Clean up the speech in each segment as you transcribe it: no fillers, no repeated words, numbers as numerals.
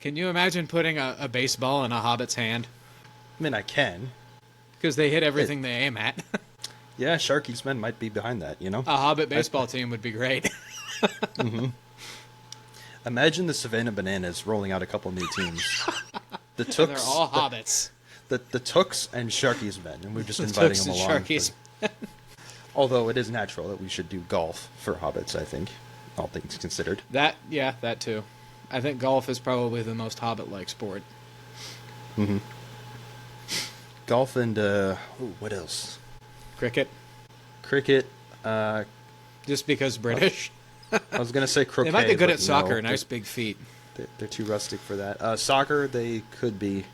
Can you imagine putting a baseball in a hobbit's hand? I mean, I can. Because they hit everything they aim at. Yeah, Sharky's men might be behind that, you know? A hobbit baseball team would be great. Mm-hmm. Imagine the Savannah Bananas rolling out a couple new teams. The Tooks, they're all hobbits. The Tooks and Sharky's men, and we're just inviting them along. Sharky's. Although it is natural that we should do golf for hobbits, I think, all things considered. That too. I think golf is probably the most hobbit-like sport. Mm-hmm. Golf and, what else? Cricket. Cricket, Just because British. I was going to say croquet. They might be good but at soccer. no, Nice big feet. They're too rustic for that. Soccer, they could be.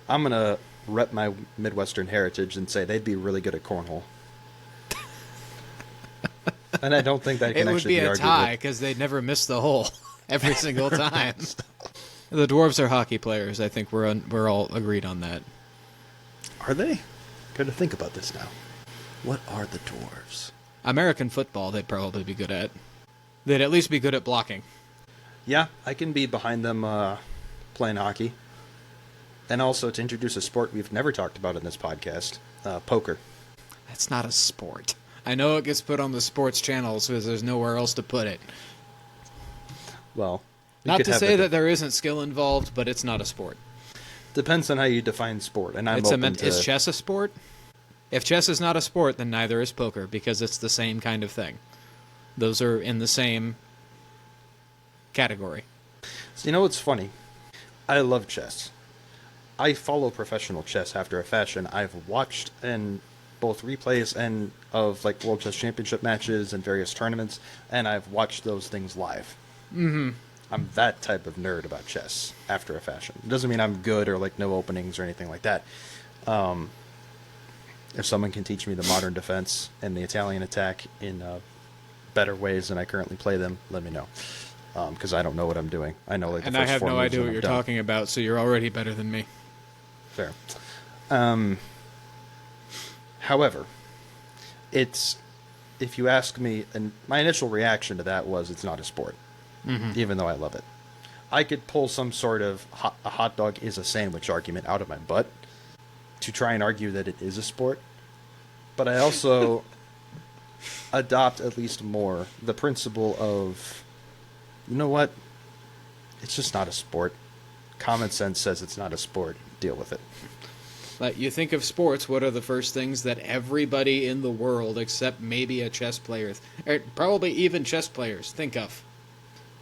I'm going to rep my Midwestern heritage and say they'd be really good at cornhole. And I don't think that can actually be argued. It would be a tie because they'd never miss the hole every single time. The dwarves are hockey players. I think we're all agreed on that. Are they? Got to think about this now. What are the dwarves? American football, they'd probably be good at. They'd at least be good at blocking. Yeah, I can be behind them playing hockey. And also, to introduce a sport we've never talked about in this podcast, poker. That's not a sport. I know it gets put on the sports channels because there's nowhere else to put it. Well, not to say that there isn't skill involved, but it's not a sport. Depends on how you define sport, and Is chess a sport? If chess is not a sport, then neither is poker, because it's the same kind of thing. Those are in the same category. So you know what's funny? I love chess. I follow professional chess after a fashion. I've watched in both replays and of like World Chess Championship matches and various tournaments, and I've watched those things live. Mm-hmm. I'm that type of nerd about chess after a fashion. It doesn't mean I'm good or like no openings or anything like that. If someone can teach me the modern defense and the Italian attack in better ways than I currently play them, let me know. Because I don't know what I'm doing. I know like the and first I have four no moves idea and what I'm you're done. talking about, so you're already better than me. Fair. However, it's, if you ask me, and my initial reaction to that was it's not a sport, even though I love it. I could pull some sort of a hot dog is a sandwich argument out of my butt to try and argue that it is a sport, but I also adopt at least more the principle of, you know what, it's just not a sport. Common sense says it's not a sport. Deal with it. Like, you think of sports, what are the first things that everybody in the world, except maybe a chess player, or probably even chess players, think of?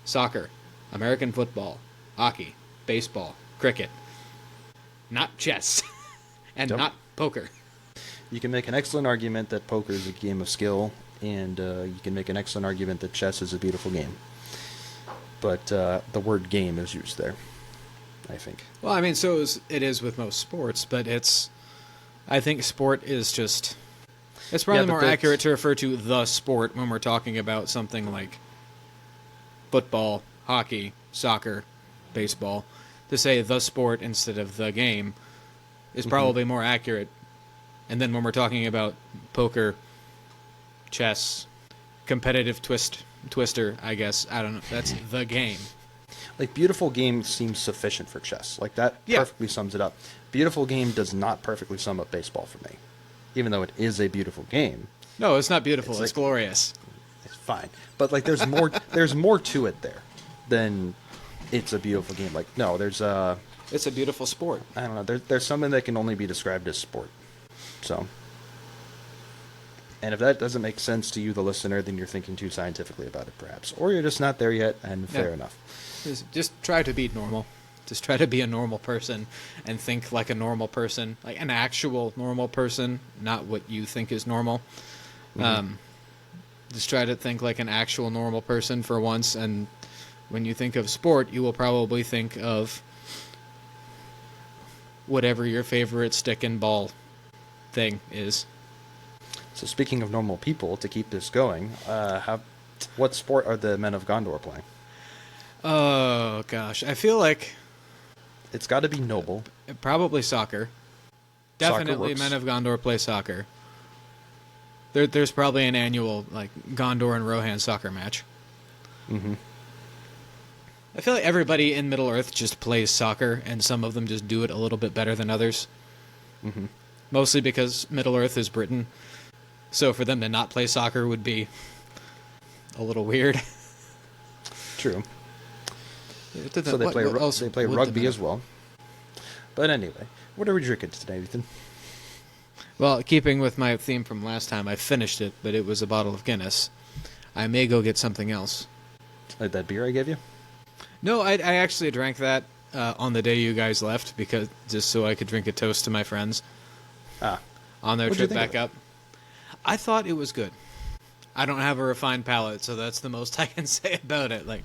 Soccer, American football, hockey, baseball, cricket. Not chess. And Nope. not poker. You can make an excellent argument that poker is a game of skill, and you can make an excellent argument that chess is a beautiful game. But the word game is used there, I think. Well, I mean, it is with most sports, but I think sport is just, it's probably more accurate to refer to the sport when we're talking about something like football, hockey, soccer, baseball. To say the sport instead of the game is probably more accurate. And then when we're talking about poker, chess, competitive twister, I guess, I don't know, that's the game. Like, beautiful game seems sufficient for chess. Like, that perfectly sums it up. Beautiful game does not perfectly sum up baseball for me. Even though it is a beautiful game. No, it's not beautiful. It's like, glorious. It's fine. But, like, there's more there's more to it there than it's a beautiful game. Like, no, there's It's a beautiful sport. I don't know. There's something that can only be described as sport. So, and if that doesn't make sense to you, the listener, then you're thinking too scientifically about it, perhaps. Or you're just not there yet, and fair enough. Just try to be normal. Just try to be a normal person and think like a normal person, like an actual normal person, not what you think is normal. Just try to think like an actual normal person for once, and when you think of sport, you will probably think of whatever your favorite stick and ball thing is. So speaking of normal people, to keep this going, what sport are the Men of Gondor playing? Oh, gosh. I feel like It's got to be noble. probably soccer. Definitely works. Men of Gondor play soccer. There's probably an annual like Gondor and Rohan soccer match. Mm-hmm. I feel like everybody in Middle-earth just plays soccer, and some of them just do it a little bit better than others. Mm-hmm. Mostly because Middle-earth is Britain. So for them to not play soccer would be a little weird. True. So they play rugby as well. But anyway, what are we drinking today, Ethan? Well, keeping with my theme from last time, I finished it, but it was a bottle of Guinness. I may go get something else. Like that beer I gave you? No, I actually drank that on the day you guys left, because just so I could drink a toast to my friends on their trip back up. I thought it was good. I don't have a refined palate, so that's the most I can say about it. Like,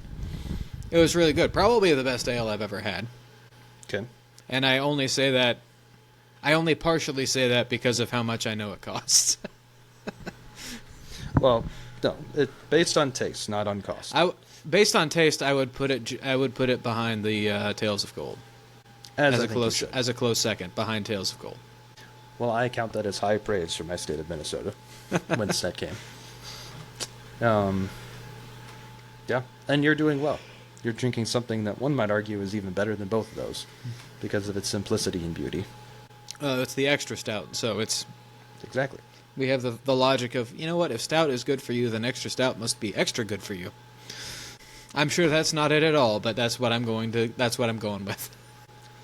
it was really good. Probably the best ale I've ever had. Okay. And I only partially say that because of how much I know it costs. Well, no, based on taste, not on cost. Based on taste, I would put it behind the Tales of Gold as a close second behind Tales of Gold. Well, I count that as high praise for my state of Minnesota, whence that came. Yeah, and you're doing well. You're drinking something that one might argue is even better than both of those, because of its simplicity and beauty. It's the extra stout, so it's exactly. We have the logic of, you know what? If stout is good for you, then extra stout must be extra good for you. I'm sure that's not it at all, but that's what I'm going with.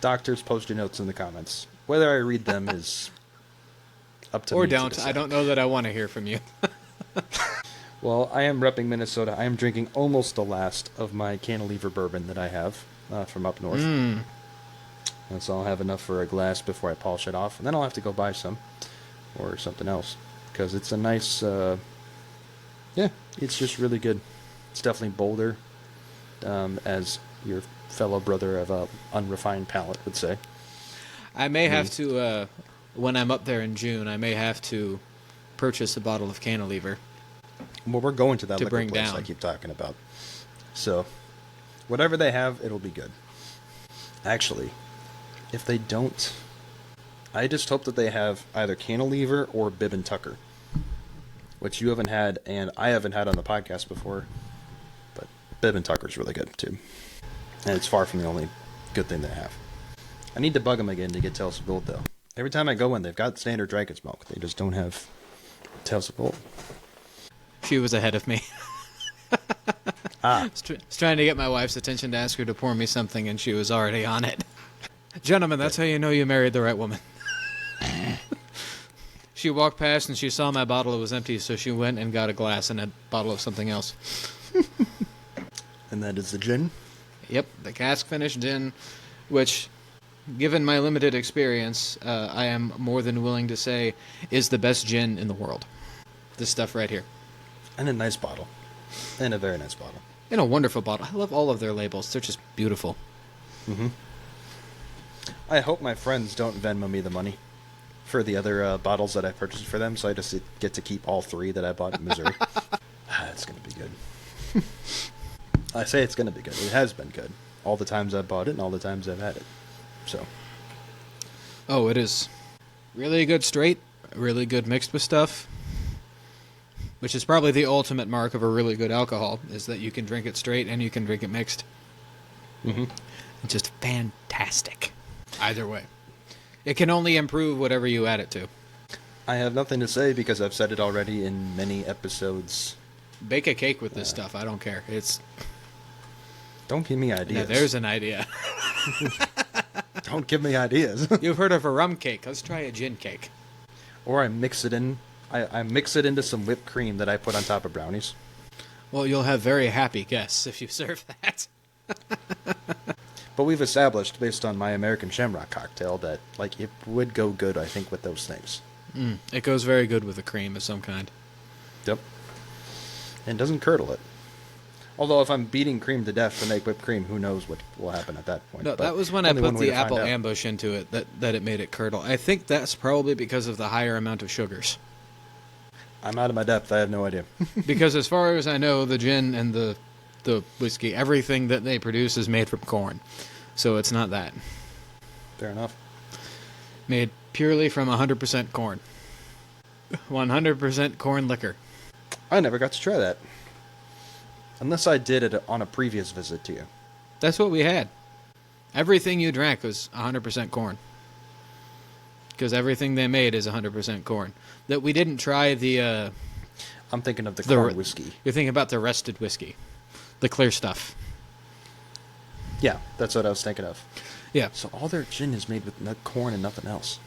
Doctors, post your notes in the comments. Whether I read them is up to me. Or don't. I don't know that I want to hear from you. Well, I am repping Minnesota. I am drinking almost the last of my cantilever bourbon that I have from up north. And so I'll have enough for a glass before I polish it off, and then I'll have to go buy some or something else, because it's a nice, it's just really good. It's definitely bolder, as your fellow brother of a unrefined palate would say. I may have to, when I'm up there in June, I may have to purchase a bottle of cantilever. Well, we're going to that liquor place down. I keep talking about. So, whatever they have, it'll be good. Actually, if they don't, I just hope that they have either cantilever or Bib and Tucker, which you haven't had, and I haven't had on the podcast before. But Bib and Tucker's really good, too. And it's far from the only good thing they have. I need to bug them again to get Tales of Gold, though. Every time I go in, they've got standard Dragon's Milk. They just don't have Tales of Gold. She was ahead of me. I was trying to get my wife's attention to ask her to pour me something, and she was already on it. Gentlemen, that's how you know you married the right woman. She walked past, and she saw my bottle. It was empty, so she went and got a glass and a bottle of something else. And that is the gin? Yep, the cask-finished gin, which, given my limited experience, I am more than willing to say is the best gin in the world. This stuff right here. And a nice bottle. And a very nice bottle. And a wonderful bottle. I love all of their labels. They're just beautiful. Mm-hmm. I hope my friends don't Venmo me the money for the other bottles that I purchased for them, so I just get to keep all three that I bought in Missouri. It's going to be good. I say it's going to be good. It has been good. All the times I've bought it and all the times I've had it. So. Oh, it is. Really good straight. Really good mixed with stuff. Which is probably the ultimate mark of a really good alcohol, is that you can drink it straight and you can drink it mixed. Mm-hmm. It's just fantastic. Either way. It can only improve whatever you add it to. I have nothing to say because I've said it already in many episodes. Bake a cake with this stuff. I don't care. Don't give me ideas. Now, there's an idea. Don't give me ideas. You've heard of a rum cake. Let's try a gin cake. Or I mix it in. I mix it into some whipped cream that I put on top of brownies. Well, you'll have very happy guests if you serve that. But we've established, based on my American Shamrock cocktail, that it would go good, I think, with those things. It goes very good with a cream of some kind. Yep. And doesn't curdle it. Although if I'm beating cream to death to make whipped cream, who knows what will happen at that point. No, that was when I put the apple ambush into it that it made it curdle. I think that's probably because of the higher amount of sugars. I'm out of my depth. I have no idea. Because as far as I know, the gin and the whiskey, everything that they produce is made from corn. So it's not that. Fair enough. Made purely from 100% corn. 100% corn liquor. I never got to try that. Unless I did it on a previous visit to you. That's what we had. Everything you drank was 100% corn. Because everything they made is 100% corn. That we didn't try the... I'm thinking of the corn whiskey. You're thinking about the rested whiskey. The clear stuff. Yeah, that's what I was thinking of. Yeah. So all their gin is made with corn and nothing else.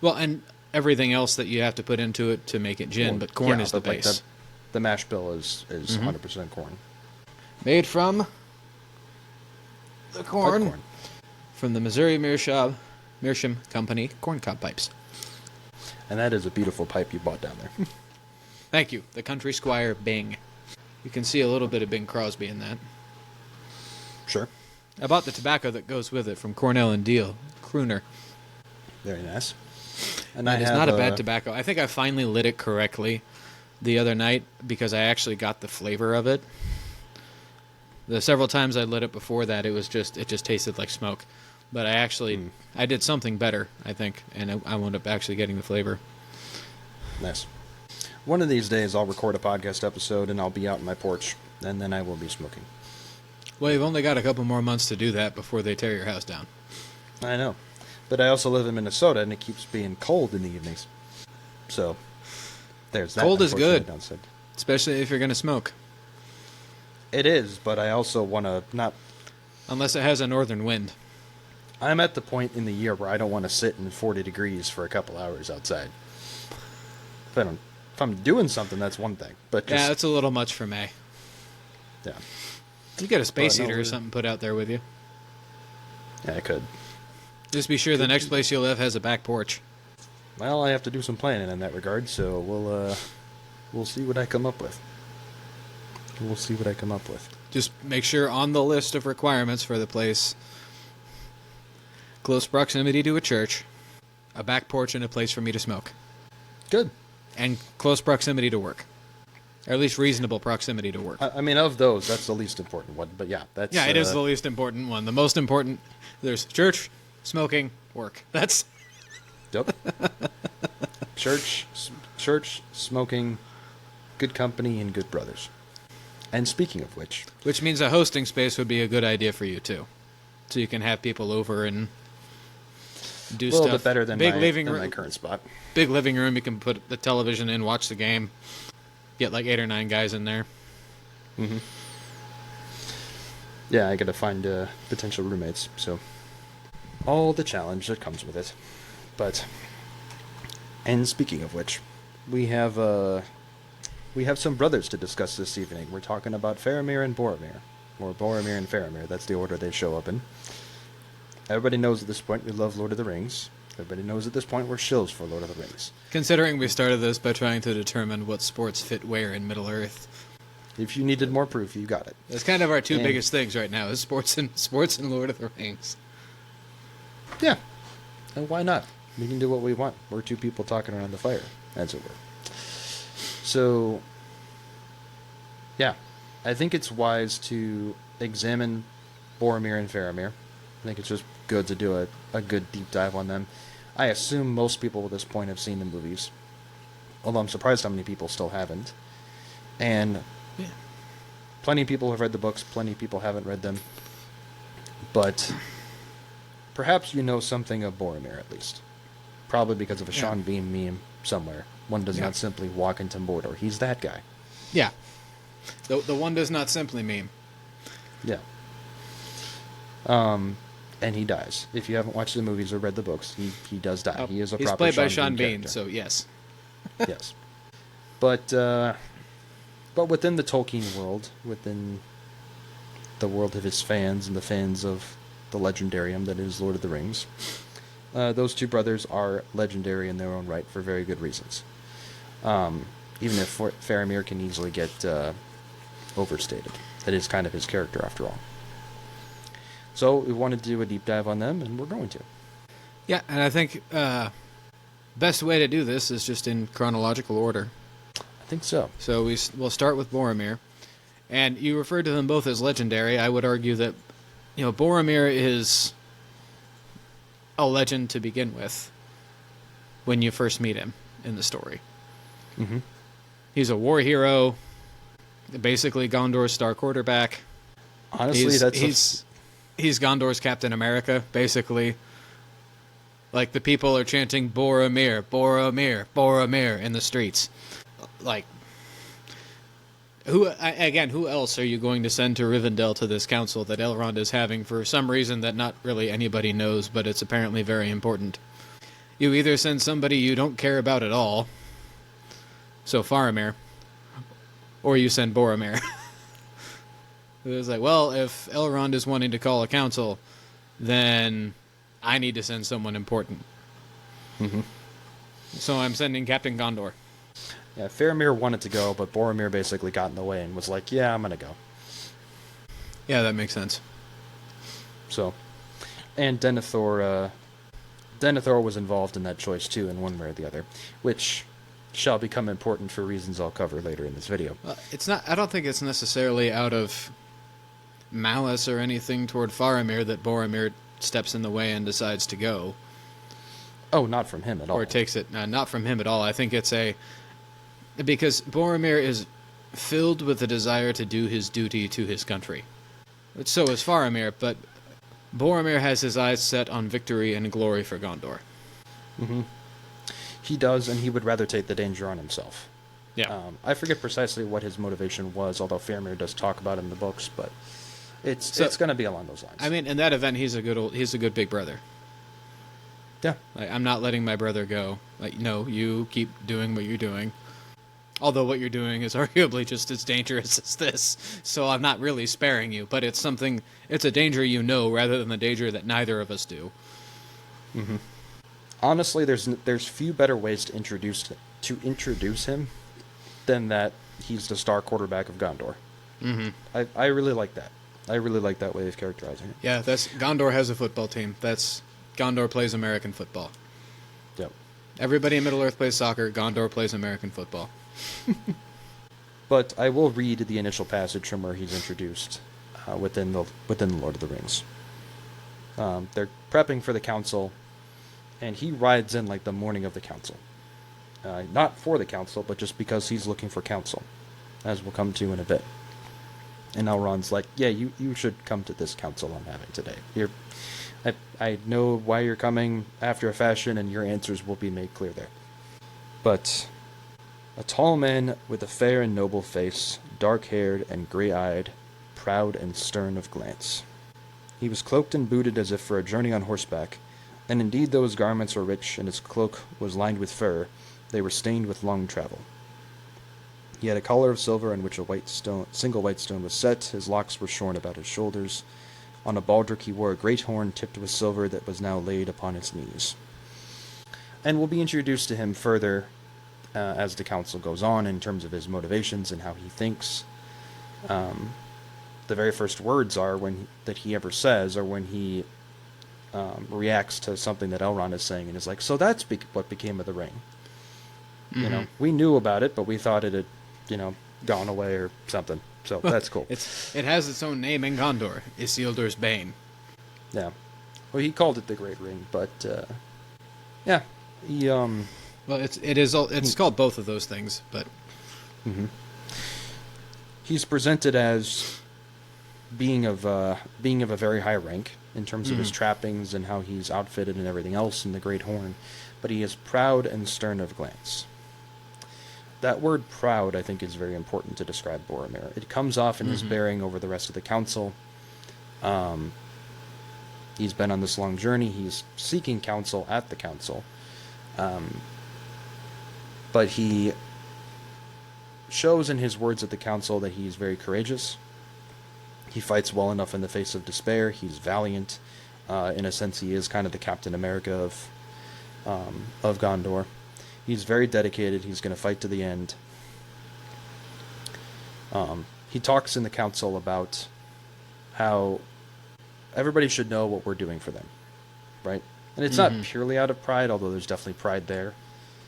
Well, and everything else that you have to put into it to make it gin, but corn is the base. Like the mash bill is 100% corn. Made from the corn. From the Missouri Meerschaum Company corn cob pipes. And that is a beautiful pipe you bought down there. Thank you. The Country Squire Bing. You can see a little bit of Bing Crosby in that. Sure. I bought the tobacco that goes with it from Cornell and Deal. Crooner. Very nice. And it's not a bad tobacco. I think I finally lit it correctly the other night because I actually got the flavor of it. The several times I lit it before that, it just tasted like smoke. But I did something better, I think, and I wound up actually getting the flavor. Nice. One of these days, I'll record a podcast episode, and I'll be out on my porch, and then I will be smoking. Well, you've only got a couple more months to do that before they tear your house down. I know. But I also live in Minnesota, and it keeps being cold in the evenings. So, there's that. Cold is good, downside. Especially if you're going to smoke. It is, but I also want to not... Unless it has a northern wind. I'm at the point in the year where I don't want to sit in 40 degrees for a couple hours outside. If I'm doing something, that's one thing. But yeah, that's a little much for me. Yeah. You get a space heater or something put out there with you. Yeah, I could. Just be sure the next place you live has a back porch. Well, I have to do some planning in that regard, so we'll see what I come up with. We'll see what I come up with. Just make sure on the list of requirements for the place, close proximity to a church, a back porch, and a place for me to smoke. Good. And close proximity to work. Or at least reasonable proximity to work. I mean, of those, that's the least important one. But yeah, that's... Yeah, it is the least important one. The most important, there's church, smoking, work. That's... Yep. Church, smoking, good company, and good brothers. And speaking of which... Which means a hosting space would be a good idea for you, too. So you can have people over and do stuff. A little bit better than my current spot. Big living room, you can put the television in, watch the game. Get like 8 or 9 guys in there. Mm-hmm. Yeah, I gotta find potential roommates, so... All the challenge that comes with it. But... And speaking of which, we have some brothers to discuss this evening. We're talking about Faramir and Boromir. Or Boromir and Faramir, that's the order they show up in. Everybody knows at this point we love Lord of the Rings. Everybody knows at this point we're shills for Lord of the Rings. Considering we started this by trying to determine what sports fit where in Middle-earth. If you needed more proof, you got it. That's kind of our two biggest things right now, is sports and Lord of the Rings. Yeah. And why not? We can do what we want. We're two people talking around the fire, as it were. So, yeah. I think it's wise to examine Boromir and Faramir. I think it's just good to do a good deep dive on them. I assume most people at this point have seen the movies. Although I'm surprised how many people still haven't. And plenty of people have read the books, plenty of people haven't read them. But perhaps you know something of Boromir at least. Probably because of a Sean Bean meme somewhere. One does not simply walk into Mordor. He's that guy. Yeah. The one does not simply meme. Yeah. And he dies. If you haven't watched the movies or read the books, he does die. He is a proper He's played by Sean Bean, character. so yes. Yes. But within the Tolkien world, within the world of his fans and the fans of the legendarium that is Lord of the Rings, those two brothers are legendary in their own right for very good reasons. Even if Faramir can easily get overstated. That is kind of his character after all. So we wanted to do a deep dive on them, and we're going to. Yeah, and I think best way to do this is just in chronological order. I think so. So we'll start with Boromir. And you referred to them both as legendary. I would argue that, Boromir is a legend to begin with when you first meet him in the story. Mm-hmm. He's a war hero, basically Gondor's star quarterback. Honestly, he's Gondor's Captain America, basically. Like, the people are chanting Boromir, Boromir, Boromir in the streets. Like, who else are you going to send to Rivendell to this council that Elrond is having for some reason that not really anybody knows, but it's apparently very important? You either send somebody you don't care about at all, so Faramir, or you send Boromir. It was like, well, if Elrond is wanting to call a council, then I need to send someone important. Mm-hmm. So I'm sending Captain Gondor. Yeah, Faramir wanted to go, but Boromir basically got in the way and was like, yeah, I'm going to go. Yeah, that makes sense. So, and Denethor was involved in that choice too, in one way or the other, which shall become important for reasons I'll cover later in this video. It's not. I don't think it's necessarily out of malice or anything toward Faramir that Boromir steps in the way and decides to go. Oh, not from him at all. Or takes it, not from him at all. I think it's because Boromir is filled with the desire to do his duty to his country. So is Faramir, but Boromir has his eyes set on victory and glory for Gondor. Mm-hmm. He does, and he would rather take the danger on himself. Yeah. I forget precisely what his motivation was, although Faramir does talk about it in the books, but it's going to be along those lines. I mean, in that event, he's a good big brother. Yeah. Like, I'm not letting my brother go. Like, no, you keep doing what you're doing. Although what you're doing is arguably just as dangerous as this, so I'm not really sparing you. But it's a danger you know, rather than the danger that neither of us do. Mm-hmm. Honestly, there's few better ways to introduce him than that he's the star quarterback of Gondor. Mm-hmm. I really like that. I really like that way of characterizing it. Yeah, Gondor has a football team. Gondor plays American football. Yep. Everybody in Middle-earth plays soccer. Gondor plays American football. But I will read the initial passage from where he's introduced within the Lord of the Rings. They're prepping for the council, and he rides in like the morning of the council. Not for the council, but just because he's looking for council, as we'll come to in a bit. And Elrond's like, yeah, you should come to this council I'm having today. I know why you're coming after a fashion, and your answers will be made clear there. But a tall man with a fair and noble face, dark-haired and grey-eyed, proud and stern of glance. He was cloaked and booted as if for a journey on horseback, and indeed though his garments were rich and his cloak was lined with fur, they were stained with long travel. He had a collar of silver in which a single white stone was set. His locks were shorn about his shoulders. On a baldric he wore a great horn tipped with silver that was now laid upon his knees. And we'll be introduced to him further as the council goes on in terms of his motivations and how he thinks. The very first words that he ever says are when he reacts to something that Elrond is saying and is like, so that's what became of the ring. Mm-hmm. You know, we knew about it, but we thought it had, gone away or something. So that's cool. It has its own name in Gondor, Isildur's Bane. Yeah. Well, he called it the Great Ring, but yeah, he Well, it's called both of those things, but mm-hmm. He's presented as being of a very high rank in terms of his trappings and how he's outfitted and everything else in the Great Horn, but he is proud and stern of glance. That word proud, I think, is very important to describe Boromir. It comes off in his bearing over the rest of the council. He's been on this long journey. He's seeking counsel at the council. But he shows in his words at the council that he's very courageous. He fights well enough in the face of despair. He's valiant. In a sense, he is kind of the Captain America of Gondor. He's very dedicated. He's going to fight to the end. He talks in the council about how everybody should know what we're doing for them, right? And it's not purely out of pride, although there's definitely pride there.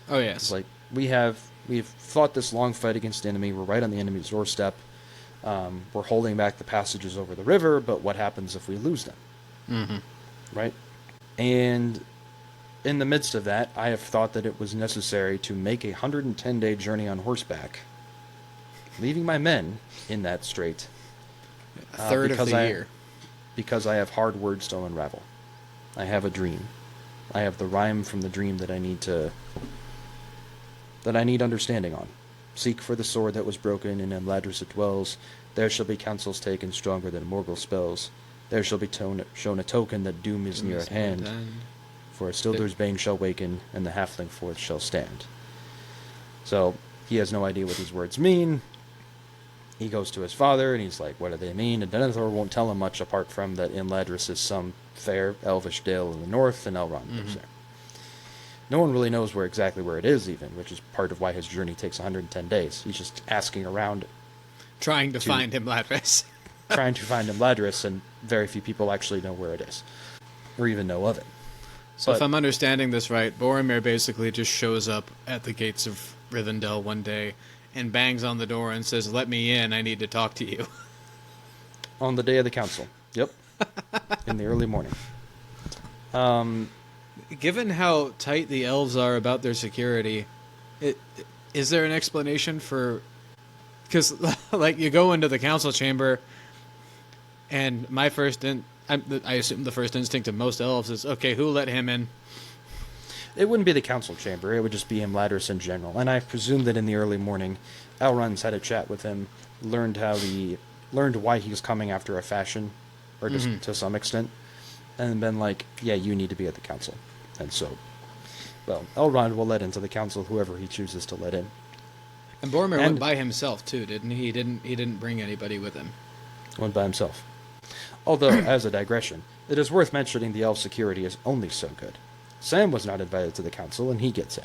Oh yes, it's like we've fought this long fight against the enemy. We're right on the enemy's doorstep. We're holding back the passages over the river, but what happens if we lose them? Right? And in the midst of that, I have thought that it was necessary to make a 110-day journey on horseback, leaving my men in that strait, A third of the year. Because I have hard words to unravel. I have a dream. I have the rhyme from the dream that I need understanding on. Seek for the sword that was broken, in Imladris it dwells. There shall be counsels taken stronger than Morgul spells. There shall be shown a token that doom is near at hand. For Isildur's bane shall waken, and the halfling forth shall stand. So, he has no idea what these words mean. He goes to his father, and he's like, what do they mean? And Denethor won't tell him much apart from that Imladris is some fair elvish dale in the north, and Elrond lives there. No one really knows exactly where it is, even, which is part of why his journey takes 110 days. He's just asking around. Trying to find Imladris. Trying to find Imladris, and very few people actually know where it is. Or even know of it. So if I'm understanding this right, Boromir basically just shows up at the gates of Rivendell one day and bangs on the door and says, "Let me in, I need to talk to you." On the day of the council. Yep. In the early morning. Given how tight the elves are about their security, is there an explanation for... Because, like, you go into the council chamber, and my first... I assume the first instinct of most elves is, okay, who let him in? It wouldn't be the council chamber. It would just be Imladris in general. And I presume that in the early morning, Elrond's had a chat with him, learned why he was coming after a fashion, or just to some extent, and been like, yeah, you need to be at the council. And so, well, Elrond will let into the council whoever he chooses to let in. And Boromir went by himself too, didn't he? He didn't bring anybody with him. Went by himself. Although, as a digression, it is worth mentioning the elf security is only so good. Sam was not invited to the council, and he gets in.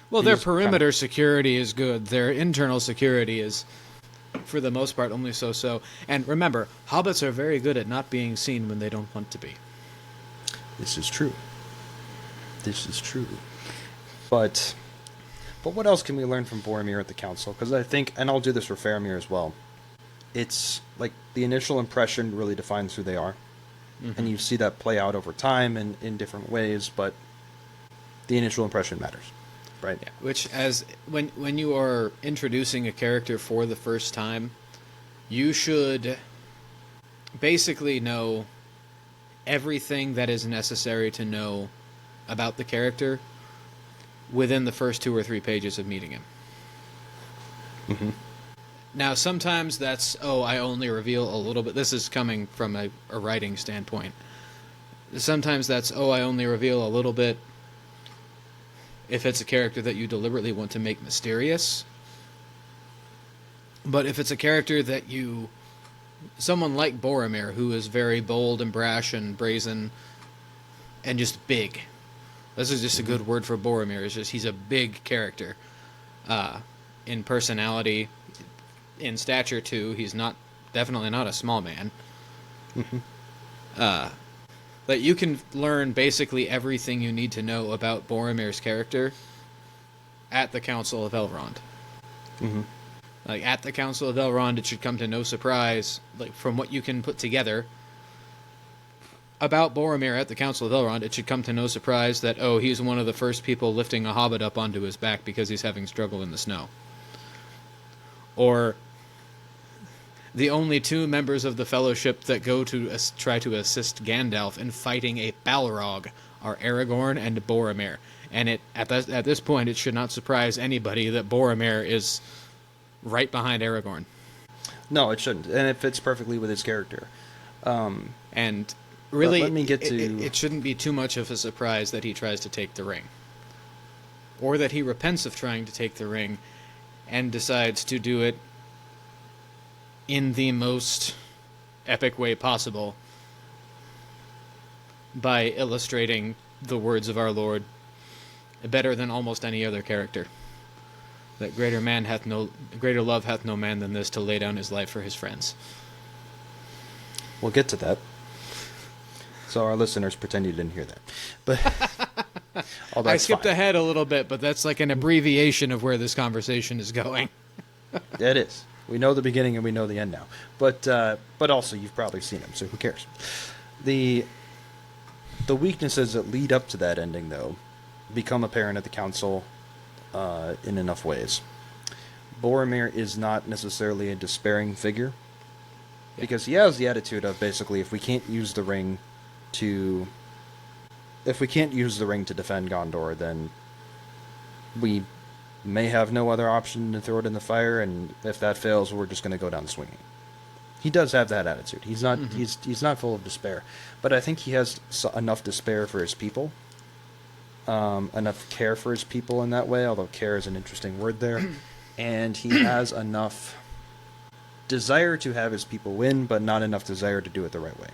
Well, their perimeter security is good. Their internal security is, for the most part, only so-so. And remember, hobbits are very good at not being seen when they don't want to be. This is true. This is true. But what else can we learn from Boromir at the council? Because I think, and I'll do this for Faramir as well, it's like the initial impression really defines who they are. And you see that play out over time and in different ways, but the initial impression matters, right? Yeah, which, as when you are introducing a character for the first time, you should basically know everything that is necessary to know about the character within the first 2 or 3 pages of meeting him. Now, sometimes that's, I only reveal a little bit. This is coming from a writing standpoint. Sometimes that's, I only reveal a little bit if it's a character that you deliberately want to make mysterious. But if it's a character that someone like Boromir, who is very bold and brash and brazen and just big. This is just a good word for Boromir. It's just, he's a big character. In personality... In stature, too, he's definitely not a small man. That you can learn basically everything you need to know about Boromir's character at the Council of Elrond. Like, at the Council of Elrond, it should come to no surprise, like, from what you can put together about Boromir at the Council of Elrond, it should come to no surprise that, he's one of the first people lifting a hobbit up onto his back because he's having struggle in the snow. Or the only 2 members of the Fellowship that go to try to assist Gandalf in fighting a Balrog are Aragorn and Boromir. And at this point, it should not surprise anybody that Boromir is right behind Aragorn. No, it shouldn't, and it fits perfectly with his character. And really, let me get to... it shouldn't be too much of a surprise that he tries to take the ring. Or that he repents of trying to take the ring and decides to do it in the most epic way possible by illustrating the words of our Lord better than almost any other character. That greater love hath no man than this, to lay down his life for his friends. We'll get to that. So our listeners pretend you didn't hear that. But I skipped ahead a little bit, but that's like an abbreviation of where this conversation is going. It is. We know the beginning and we know the end now. But also, you've probably seen him, so who cares? The weaknesses that lead up to that ending, though, become apparent at the council in enough ways. Boromir is not necessarily a despairing figure. Because he has the attitude of basically, if we can't use the ring to defend Gondor, then we may have no other option to throw it in the fire, and if that fails, we're just going to go down swinging. He does have that attitude. He's not he's not full of despair, but I think he has enough despair for his people, enough care for his people in that way. Although care is an interesting word there, and he has enough desire to have his people win, but not enough desire to do it the right way.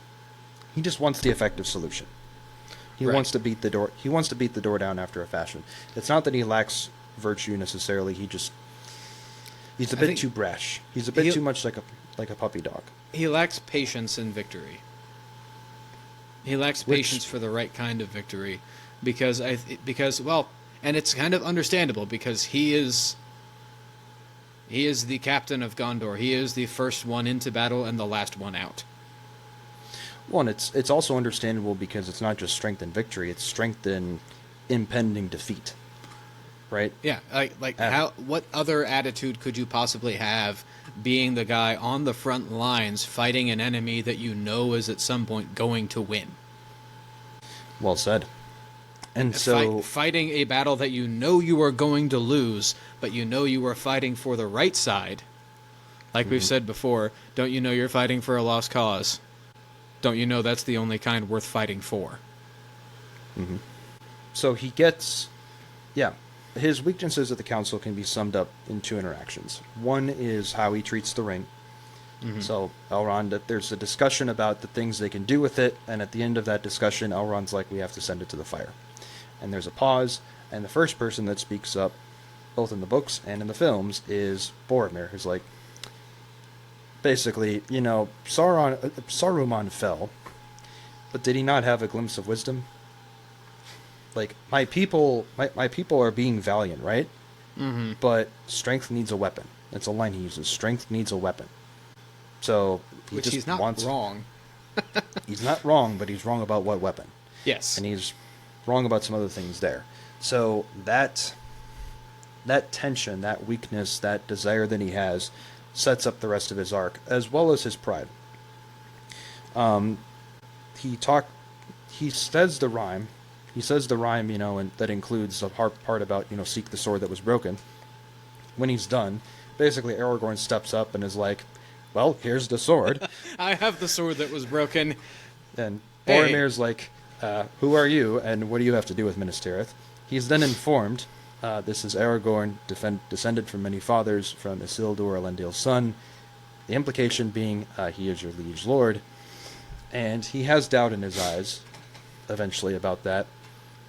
He just wants the effective solution. He wants to beat the door. He wants to beat the door down after a fashion. It's not that he lacks virtue necessarily. He's a bit too brash. He's a bit too much like a puppy dog. He lacks patience in victory. He lacks patience for the right kind of victory, because and it's kind of understandable, because he is the captain of Gondor. He is the first one into battle and the last one out. Well, and it's also understandable because it's not just strength in victory; it's strength in impending defeat. Right? Yeah, what other attitude could you possibly have, being the guy on the front lines fighting an enemy that you know is at some point going to win? Well said. And so fighting a battle that you know you are going to lose, but you know you are fighting for the right side. Like we've said before, don't you know you're fighting for a lost cause? Don't you know that's the only kind worth fighting for? Mm-hmm. So he gets... Yeah. His weaknesses at the council can be summed up in two interactions. One is how he treats the ring. Mm-hmm. So Elrond, there's a discussion about the things they can do with it, and at the end of that discussion, Elrond's like, we have to send it to the fire. And there's a pause, and the first person that speaks up, both in the books and in the films, is Boromir, who's like, basically, Saruman fell, but did he not have a glimpse of wisdom? Like, my people are being valiant, right? Mm-hmm. But strength needs a weapon. That's a line he uses. Strength needs a weapon. So he's not wrong. He's not wrong, but he's wrong about what weapon. Yes. And he's wrong about some other things there. So that tension, that weakness, that desire that he has, sets up the rest of his arc, as well as his pride. He says the rhyme. He says the rhyme, and that includes a part about, seek the sword that was broken. When he's done, basically Aragorn steps up and is like, well, here's the sword. I have the sword that was broken. And Boromir's like, who are you, and what do you have to do with Minas Tirith? He's then informed, this is Aragorn, descended from many fathers, from Isildur, Elendil's son. The implication being, he is your liege lord. And he has doubt in his eyes, eventually, about that.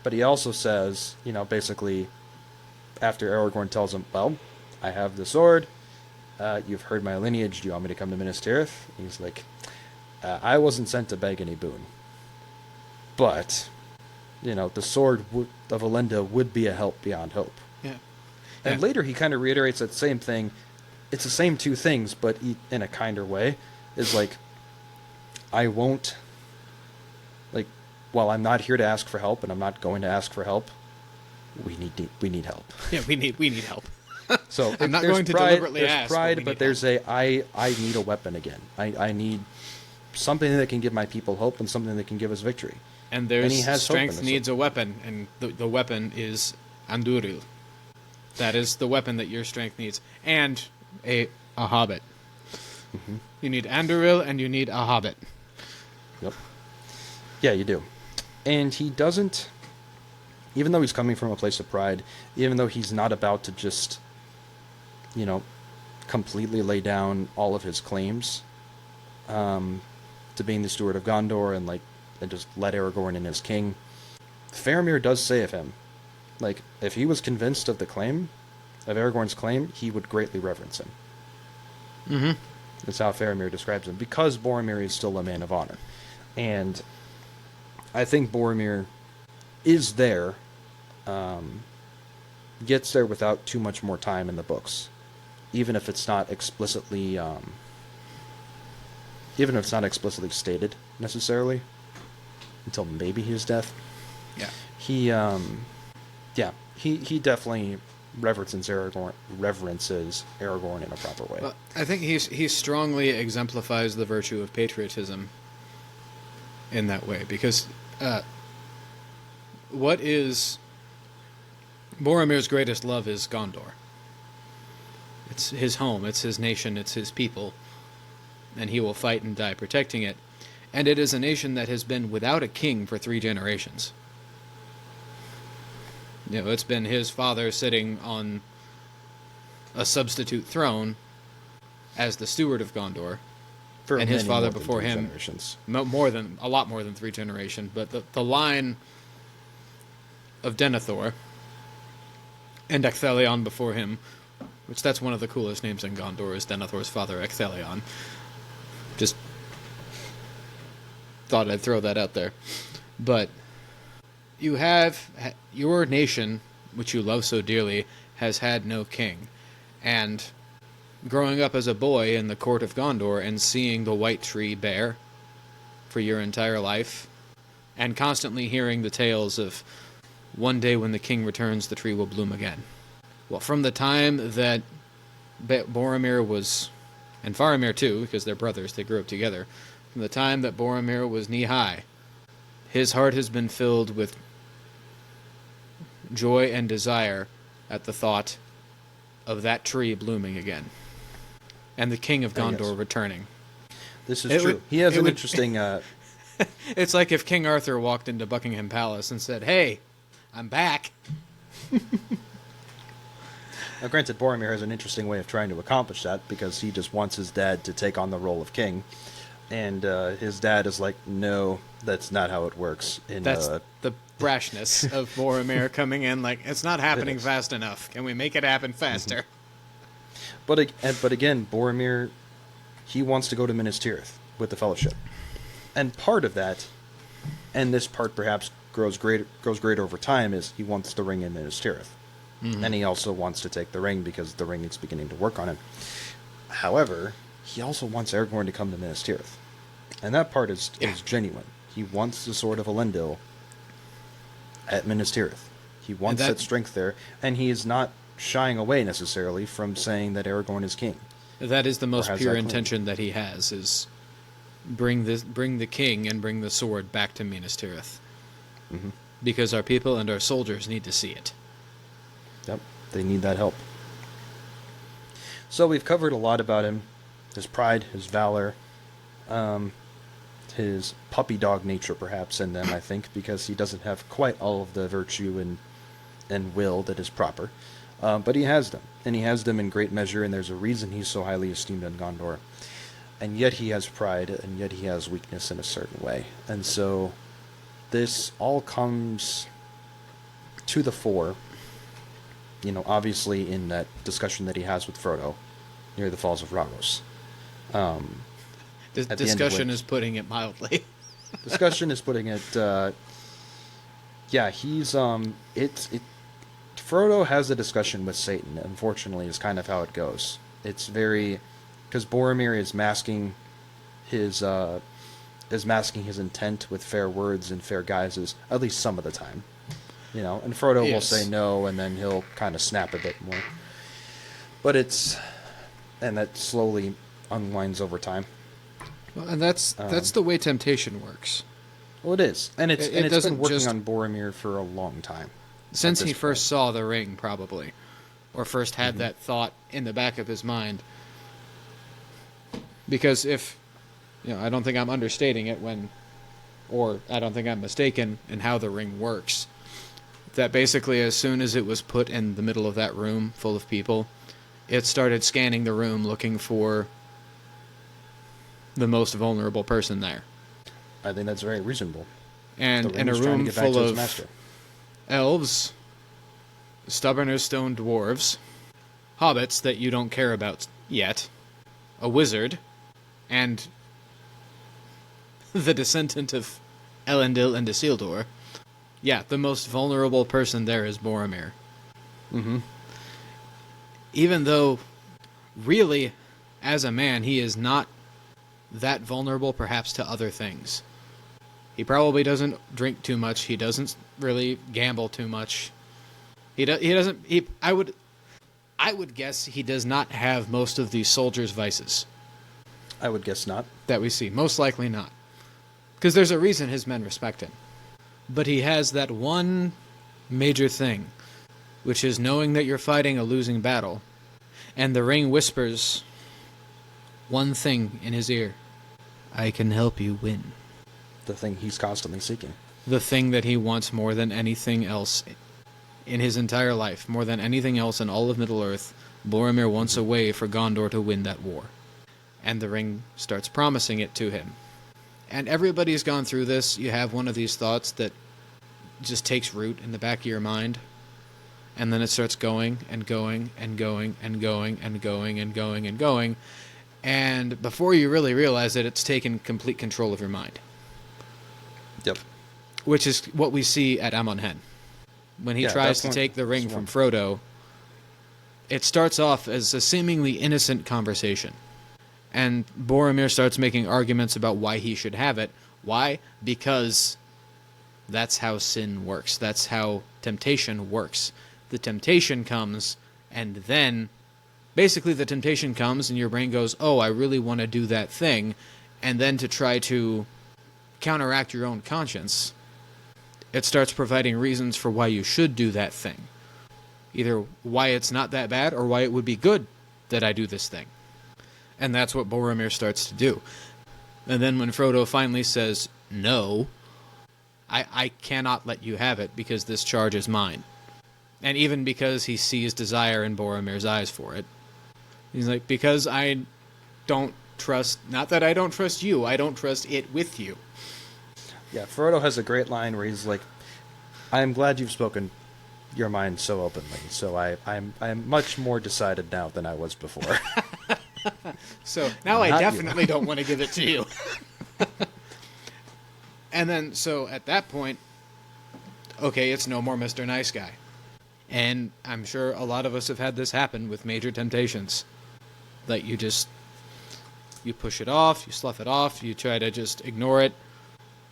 But he also says, basically, after Aragorn tells him, well, I have the sword, you've heard my lineage, do you want me to come to Minas Tirith? He's like, I wasn't sent to beg any boon. But, the sword of Elendil would be a help beyond hope. Yeah. And later he kind of reiterates that same thing. It's the same two things, but in a kinder way. Is like, I won't... Well, I'm not here to ask for help, and I'm not going to ask for help. We need help. Yeah, we need help. So I'm not going to deliberately ask. There's pride, but there's I need a weapon again. I need something that can give my people hope and something that can give us victory. And strength needs a weapon, and the weapon is Andúril. That is the weapon that your strength needs, and a hobbit. Mm-hmm. You need Andúril, and you need a hobbit. Yep. Yeah, you do. And he doesn't, even though he's coming from a place of pride, even though he's not about to just, completely lay down all of his claims to being the steward of Gondor and just let Aragorn in as king, Faramir does say of him, if he was convinced of Aragorn's claim, he would greatly reverence him. Mm-hmm. That's how Faramir describes him, because Boromir is still a man of honor. And I think Boromir is there, gets there without too much more time in the books, even if it's not explicitly, stated necessarily, until maybe his death. Yeah. He definitely reverences Aragorn in a proper way. Well, I think he strongly exemplifies the virtue of patriotism in that way, because what is Boromir's greatest love is Gondor. It's his home, it's his nation, it's his people, and he will fight and die protecting it. And it is a nation that has been without a king for 3 generations. You know, it's been his father sitting on a substitute throne as the steward of Gondor, For and his many father more than before 3 him, generations. a lot more than 3 generations. But the line of Denethor and Ecthelion before him, which that's one of the coolest names in Gondor, is Denethor's father, Ecthelion. Just thought I'd throw that out there. But you have your nation, which you love so dearly, has had no king. And growing up as a boy in the court of Gondor and seeing the white tree bear for your entire life, and constantly hearing the tales of one day when the king returns, the tree will bloom again. Well, from the time that Boromir was, and Faramir too, because they're brothers, they grew up together, from the time that Boromir was knee-high, his heart has been filled with joy and desire at the thought of that tree blooming again, and the king of Gondor returning. This is true. He has an interesting... It's like if King Arthur walked into Buckingham Palace and said, "Hey, I'm back." Now, granted, Boromir has an interesting way of trying to accomplish that, because he just wants his dad to take on the role of king. And his dad is like, no, that's not how it works. That's the brashness of Boromir coming in like, it's not happening fast enough. Can we make it happen faster? But again, Boromir, he wants to go to Minas Tirith with the Fellowship. And part of that, and this part perhaps grows greater over time, is he wants the ring in Minas Tirith. Mm-hmm. And he also wants to take the ring because the ring is beginning to work on him. However, he also wants Aragorn to come to Minas Tirith. And that part is genuine. He wants the Sword of Elendil at Minas Tirith. He wants that strength there, and he is not shying away necessarily from saying that Aragorn is king. That is the most pure intention that he has, is bring the king and bring the sword back to Minas Tirith. Mm-hmm. Because our people and our soldiers need to see it. Yep, they need that help. So we've covered a lot about him. His pride, his valor, his puppy dog nature perhaps in them, I think, because he doesn't have quite all of the virtue and will that is proper. But he has them, and he has them in great measure, and there's a reason he's so highly esteemed in Gondor. And yet he has pride, and yet he has weakness in a certain way. And so this all comes to the fore, obviously in that discussion that he has with Frodo near the Falls of Ragos. This discussion is putting it mildly. Discussion is putting it, he's, Frodo has a discussion with Satan, unfortunately, is kind of how it goes. It's very, because Boromir is masking his intent with fair words and fair guises, at least some of the time. And Frodo will say no, and then he'll kind of snap a bit more. But and that slowly unwinds over time. Well, and that's the way temptation works. Well, it is, and it's been working on Boromir for a long time. Since he first saw the ring, probably, or first had that thought in the back of his mind. Because if, I don't think I'm understating it or I don't think I'm mistaken in how the ring works. That basically as soon as it was put in the middle of that room full of people, it started scanning the room looking for the most vulnerable person there. I think that's very reasonable. And in a room full of elves, stubborn as stone dwarves, hobbits that you don't care about yet, a wizard, and the descendant of Elendil and Isildur. Yeah, the most vulnerable person there is Boromir. Mm-hmm. Even though, really, as a man, he is not that vulnerable perhaps to other things. He probably doesn't drink too much. He doesn't really gamble too much. I I would guess he does not have most of the soldiers' vices I would guess not. that we see. Most likely not. Because there's a reason his men respect him. But he has that one major thing, which is knowing that you're fighting a losing battle, and the ring whispers one thing in his ear: I can help you win. The thing he's constantly seeking. The thing that he wants more than anything else in his entire life, more than anything else in all of Middle-earth. Boromir wants a way for Gondor to win that war. And the ring starts promising it to him. And everybody's gone through this. You have one of these thoughts that just takes root in the back of your mind, and then it starts going and going and going and going and going and going and going, and before you really realize it, it's taken complete control of your mind. Yep. Which is what we see at Amon Hen. When he tries to take the ring from Frodo, it starts off as a seemingly innocent conversation. And Boromir starts making arguments about why he should have it. Why? Because that's how sin works. That's how temptation works. The temptation comes, and then basically the temptation comes and your brain goes, oh, I really want to do that thing. And then to try to counteract your own conscience, it starts providing reasons for why you should do that thing. Either why it's not that bad or why it would be good that I do this thing. And that's what Boromir starts to do. And then when Frodo finally says, no, I cannot let you have it because this charge is mine. And even because he sees desire in Boromir's eyes for it. He's like, because I don't trust, not that I don't trust you, I don't trust it with you. Yeah, Frodo has a great line where he's like, I'm glad you've spoken your mind so openly, so I'm much more decided now than I was before. So now I definitely don't want to give it to you. And then, so at that point, okay, it's no more Mr. Nice Guy. And I'm sure a lot of us have had this happen with major temptations. Like you push it off, you slough it off, you try to just ignore it,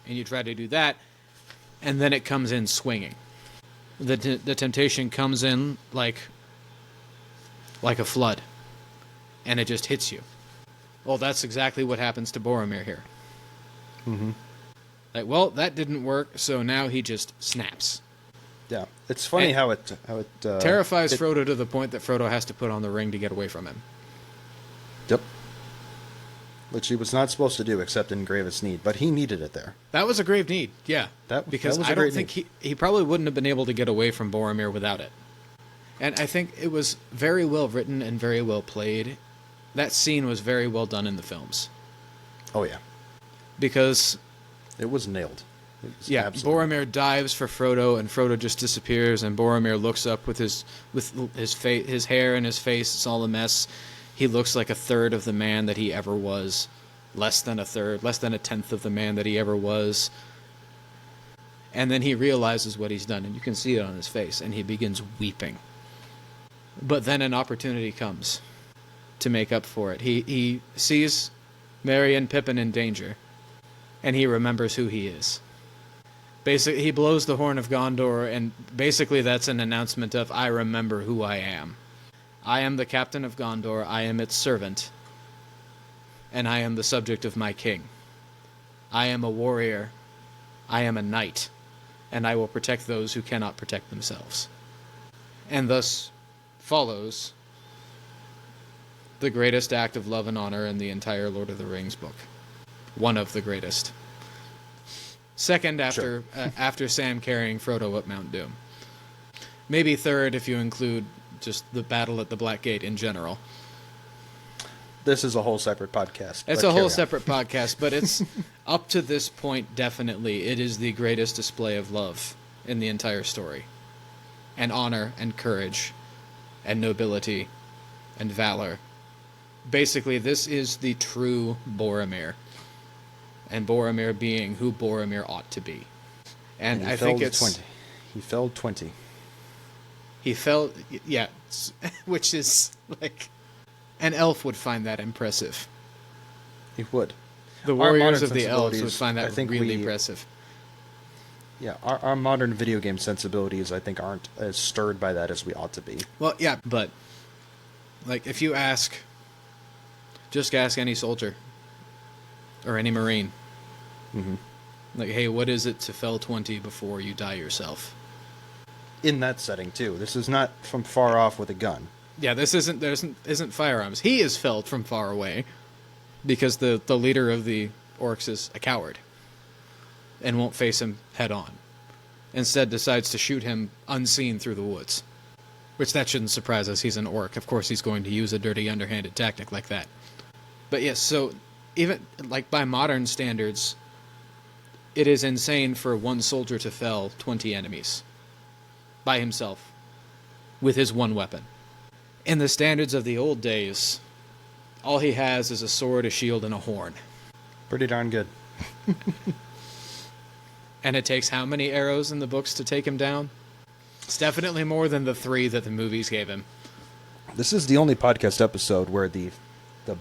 and you try to do that, and then it comes in swinging. The temptation comes in like a flood, and it just hits you. Well, that's exactly what happens to Boromir here. Mm-hmm. Like, well, that didn't work, so now he just snaps. Yeah, it's funny and how it terrifies Frodo to the point that Frodo has to put on the ring to get away from him. Yep. Which he was not supposed to do except in gravest need, but he needed it there. That was a grave need, yeah. Because I don't think he probably wouldn't have been able to get away from Boromir without it. And I think it was very well written and very well played. That scene was very well done in the films. Oh, yeah. Because it was nailed. Boromir dives for Frodo, and Frodo just disappears, and Boromir looks up with his hair and his face. It's all a mess. He looks like a third of the man that he ever was. Less than a third, less than a tenth of the man that he ever was. And then he realizes what he's done, and you can see it on his face, and he begins weeping. But then an opportunity comes to make up for it. He sees Merry and Pippin in danger, and he remembers who he is. Basically, he blows the horn of Gondor, and basically that's an announcement of, I remember who I am. I am the captain of Gondor, I am its servant, and I am the subject of my king. I am a warrior, I am a knight, and I will protect those who cannot protect themselves. And thus follows the greatest act of love and honor in the entire Lord of the Rings book. One of the greatest. Second after Sam carrying Frodo up Mount Doom. Maybe third if you include just the battle at the Black Gate in general. This is a whole separate podcast. It's a whole separate podcast, but it's up to this point, definitely, it is the greatest display of love in the entire story. And honor and courage and nobility and valor. Basically, this is the true Boromir. And Boromir being who Boromir ought to be. And I think it's... 20. He felled 20. He fell... Yeah. Which is, like... An elf would find that impressive. He would. The warriors of the elves would find that really impressive. Yeah, our modern video game sensibilities, I think, aren't as stirred by that as we ought to be. Well, yeah, but Like, if you just ask any soldier or any Marine, like, hey, what is it to fell 20 before you die yourself? In that setting, too. This is not from far off with a gun. Yeah, this isn't firearms. He is felled from far away because the leader of the orcs is a coward and won't face him head on. Instead decides to shoot him unseen through the woods. Which that shouldn't surprise us. He's an orc. Of course he's going to use a dirty, underhanded tactic like that. But yes, so even like by modern standards, it is insane for one soldier to fell 20 enemies by himself with his one weapon. In the standards of the old days, all he has is a sword, a shield, and a horn. Pretty darn good. And it takes how many arrows in the books to take him down? It's definitely more than the 3 that the movies gave him. This is the only podcast episode where the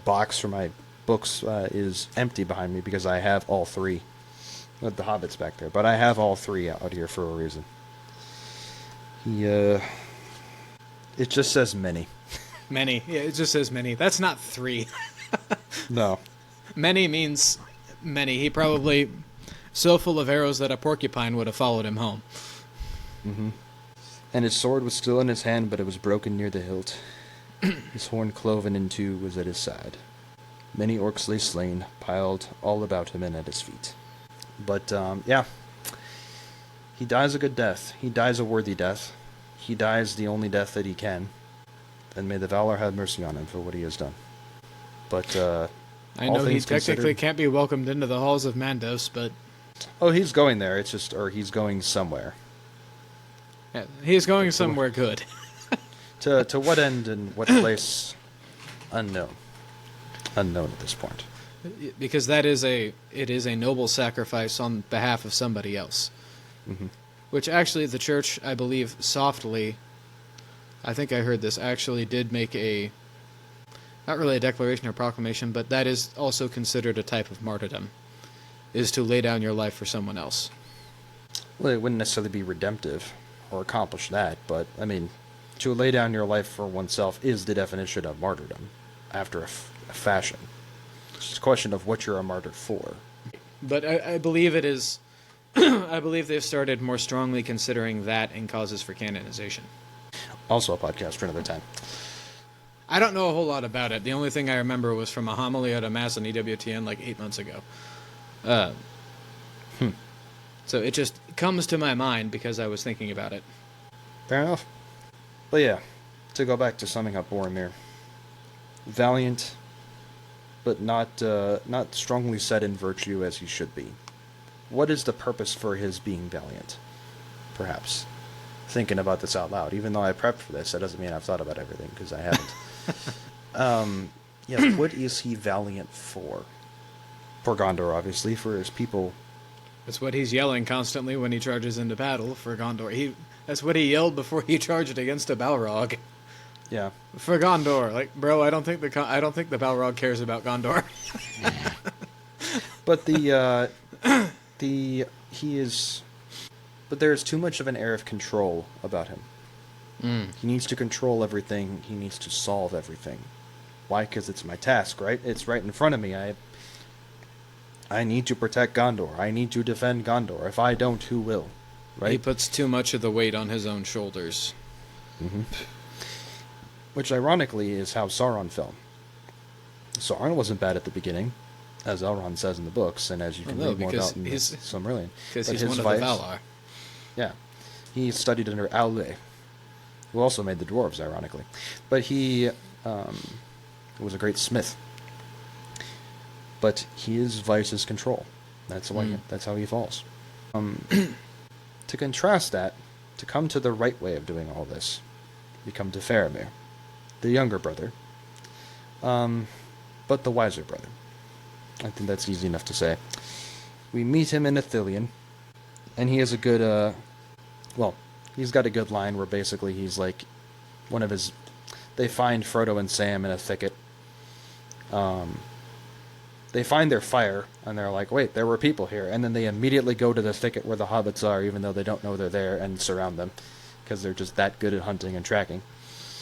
box for my books is empty behind me because I have all 3. With the hobbits back there. But I have all 3 out here for a reason. It just says many. Many. Yeah, it just says many. That's not 3. No. Many means many. He probably so full of arrows that a porcupine would have followed him home. Mm-hmm. And his sword was still in his hand, but it was broken near the hilt. His horn cloven in 2 was at his side. Many orcs lay slain, piled all about him and at his feet. But, yeah. He dies a good death. He dies a worthy death. He dies the only death that he can. And may the Valor have mercy on him for what he has done. But, I know he technically can't be welcomed into the halls of Mandos, but... Oh, he's going there. It's just... Or he's going somewhere. Yeah, he's going somewhere good. To what end and what place? Unknown. Unknown at this point. Because it is a noble sacrifice on behalf of somebody else. Mm-hmm. Which actually the church, I believe, softly, I think I heard this, actually did make not really a declaration or proclamation, but that is also considered a type of martyrdom, is to lay down your life for someone else. Well, it wouldn't necessarily be redemptive or accomplish that, but, I mean, to lay down your life for oneself is the definition of martyrdom, after a fashion. It's just a question of what you're a martyr for. But I believe it is... I believe they've started more strongly considering that in causes for canonization. Also a podcast for another time. I don't know a whole lot about it. The only thing I remember was from a homily at a mass on EWTN like 8 months ago. So it just comes to my mind because I was thinking about it. Fair enough. But yeah, to go back to summing up Boromir. Valiant, but not strongly set in virtue as he should be. What is the purpose for his being valiant? Perhaps. Thinking about this out loud. Even though I prepped for this, that doesn't mean I've thought about everything, because I haven't. Yeah, what is he valiant for? For Gondor, obviously. For his people. That's what he's yelling constantly when he charges into battle for Gondor. That's what he yelled before he charged against a Balrog. Yeah. For Gondor. Like, bro, I don't think the Balrog cares about Gondor. But but there's too much of an air of control about him. He needs to control everything. He needs to solve everything. Why? Because it's my task, right? It's right in front of me. I need to protect Gondor. I need to defend Gondor. If I don't, who will? Right? He puts too much of the weight on his own shoulders. Mm-hmm. Which, ironically, is how Sauron fell. Sauron wasn't bad at the beginning, as Elrond says in the books, and as you can read more about in the Silmarillion. Because he's one of the Valar. Yeah. He studied under Aule, who also made the dwarves, ironically. But he was a great smith. But his vice is control. That's how he falls. To contrast that, to come to the right way of doing all this, we come to Faramir, the younger brother, but the wiser brother. I think that's easy enough to say. We meet him in Ithilien, and he has a good, he's got a good line where basically he's like, they find Frodo and Sam in a thicket. They find their fire, and they're like, wait, there were people here. And then they immediately go to the thicket where the hobbits are, even though they don't know they're there, and surround them. Because they're just that good at hunting and tracking.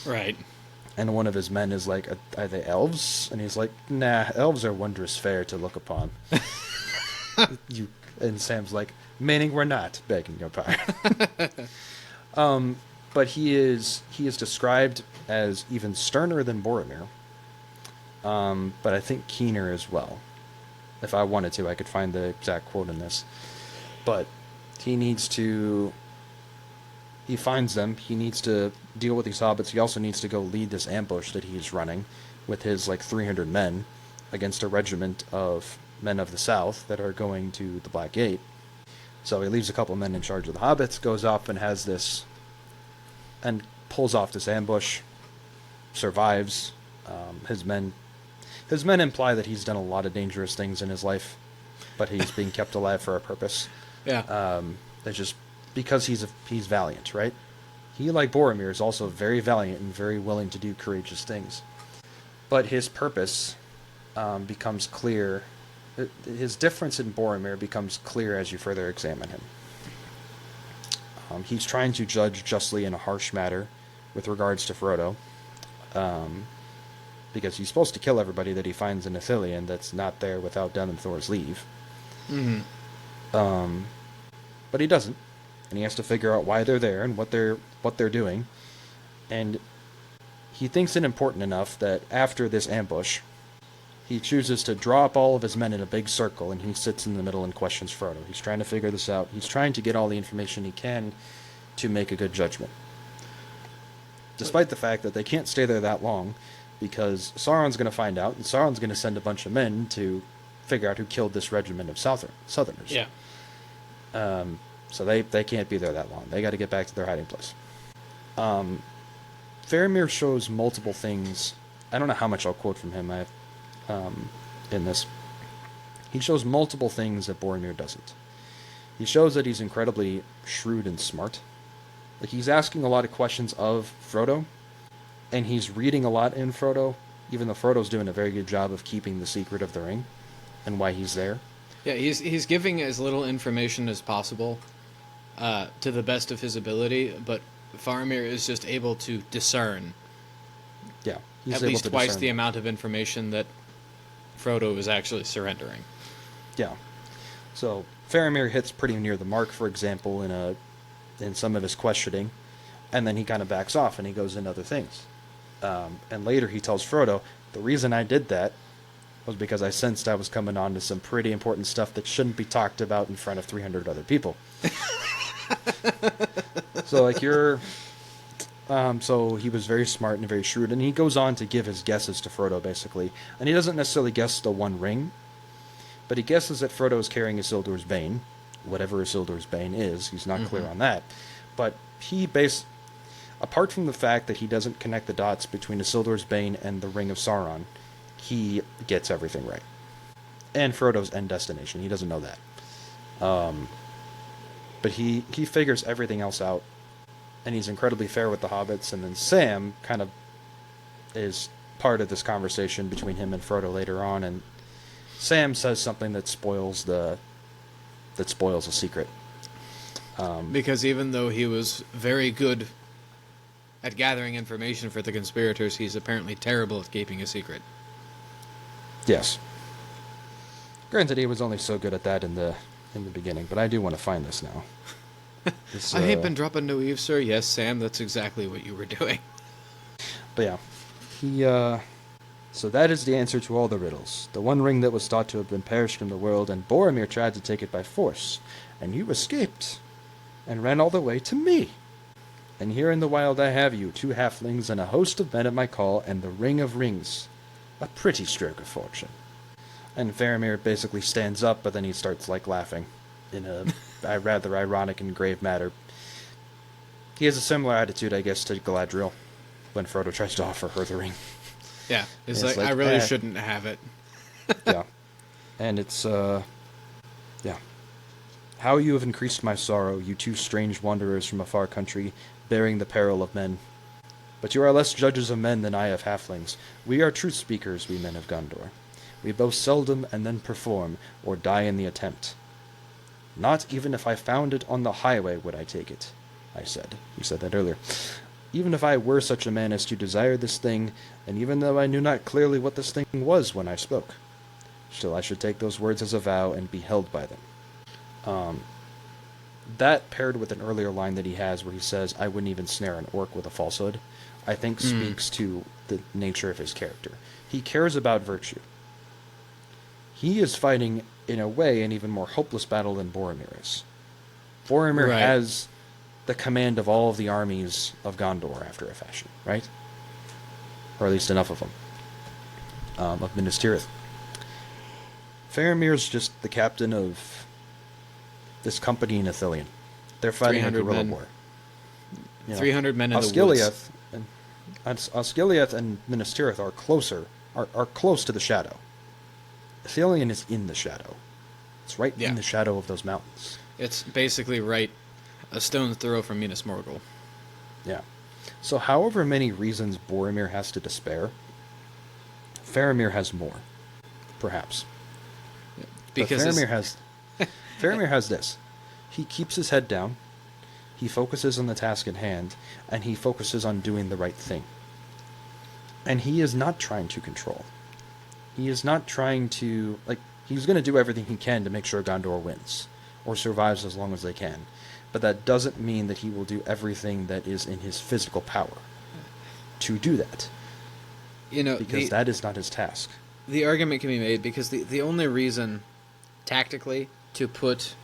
Right. And one of his men is like, are they elves? And he's like, nah, elves are wondrous fair to look upon. And Sam's like, meaning we're not, begging your pardon. But he is described as even sterner than Boromir, but I think keener as well. If I wanted to, I could find the exact quote in this. But he finds them. He needs to deal with these hobbits. He also needs to go lead this ambush that he's running with his 300 men against a regiment of men of the south that are going to the Black Gate. So he leaves a couple men in charge of the hobbits, goes off and has this, and pulls off this ambush, survives. His men imply that he's done a lot of dangerous things in his life, but he's being kept alive for a purpose. Yeah. It's just because he's valiant, right? He, like Boromir, is also very valiant and very willing to do courageous things. But his purpose becomes clear. His difference in Boromir becomes clear as you further examine him. He's trying to judge justly in a harsh matter with regards to Frodo, because he's supposed to kill everybody that he finds in Ithilien that's not there without Denethor's leave. Mm-hmm. But he doesn't, and he has to figure out why they're there and what they're doing. And he thinks it important enough that after this ambush, he chooses to draw up all of his men in a big circle, and he sits in the middle and questions Frodo. He's trying to figure this out. He's trying to get all the information he can to make a good judgment. Despite the fact that they can't stay there that long, because Sauron's going to find out, and Sauron's going to send a bunch of men to figure out who killed this regiment of Southerners. Yeah. So they can't be there that long. They got to get back to their hiding place. Faramir shows multiple things. I don't know how much I'll quote from him in this. He shows multiple things that Boromir doesn't. He shows that he's incredibly shrewd and smart. He's asking a lot of questions of Frodo, and he's reading a lot in Frodo, even though Frodo's doing a very good job of keeping the secret of the ring and why he's there. Yeah, he's giving as little information as possible to the best of his ability, but Faramir is just able to discern He's at least twice the amount of information that Frodo is actually surrendering. Yeah. So Faramir hits pretty near the mark, for example, in some of his questioning, and then he kind of backs off and he goes into other things. And later he tells Frodo, the reason I did that was because I sensed I was coming on to some pretty important stuff that shouldn't be talked about in front of 300 other people. So so he was very smart and very shrewd, and he goes on to give his guesses to Frodo, basically. And he doesn't necessarily guess the One Ring, but he guesses that Frodo is carrying Isildur's Bane, whatever Isildur's Bane is. He's not clear on that. But apart from the fact that he doesn't connect the dots between Isildur's Bane and the Ring of Sauron, he gets everything right. And Frodo's end destination, he doesn't know that. But he figures everything else out, and he's incredibly fair with the hobbits. And then Sam kind of is part of this conversation between him and Frodo later on, and Sam says something that spoils a secret. Because even though he was very good at gathering information for the conspirators, he's apparently terrible at keeping a secret. Yes. Granted, he was only so good at that in the beginning, but I do want to find this now. I ain't been dropping no eaves, sir. Yes, Sam, that's exactly what you were doing. But yeah, so that is the answer to all the riddles. The One Ring that was thought to have been perished from the world, and Boromir tried to take it by force, and you escaped, and ran all the way to me. And here in the wild I have you, 2 halflings and a host of men at my call, and the Ring of Rings. A pretty stroke of fortune. And Faramir basically stands up, but then he starts laughing in a rather ironic and grave matter. He has a similar attitude, I guess, to Galadriel when Frodo tries to offer her the ring. Yeah, it's like I really shouldn't have it. Yeah. And it's, How you have increased my sorrow, you 2 strange wanderers from a far country, bearing the peril of men. But you are less judges of men than I of halflings. We are truth speakers, we men of Gondor. We boast seldom and then perform, or die in the attempt. Not even if I found it on the highway would I take it, I said. You said that earlier. Even if I were such a man as to desire this thing, and even though I knew not clearly what this thing was when I spoke, still I should take those words as a vow and be held by them. That paired with an earlier line that he has where he says, I wouldn't even snare an orc with a falsehood, I think speaks to the nature of his character. He cares about virtue. He is fighting, in a way, an even more hopeless battle than Boromir is. Boromir has the command of all of the armies of Gondor after a fashion, right? Or at least enough of them. Of Minas Tirith. Faramir's just the captain of this company in Ithilien. They're fighting a guerrilla war. 300 men in the woods. Osgiliath and Minas Tirith are close to the shadow. Ithilien is in the shadow. It's right in the shadow of those mountains. It's basically right a stone's throw from Minas Morgul. Yeah. So however many reasons Boromir has to despair, Faramir has more. Perhaps. Because Faramir has this. He keeps his head down, he focuses on the task at hand, and he focuses on doing the right thing. And he is not trying to control. He is not trying to... he's going to do everything he can to make sure Gondor wins, or survives as long as they can. But that doesn't mean that he will do everything that is in his physical power to do that. Because that is not his task. The argument can be made because the only reason, tactically, to put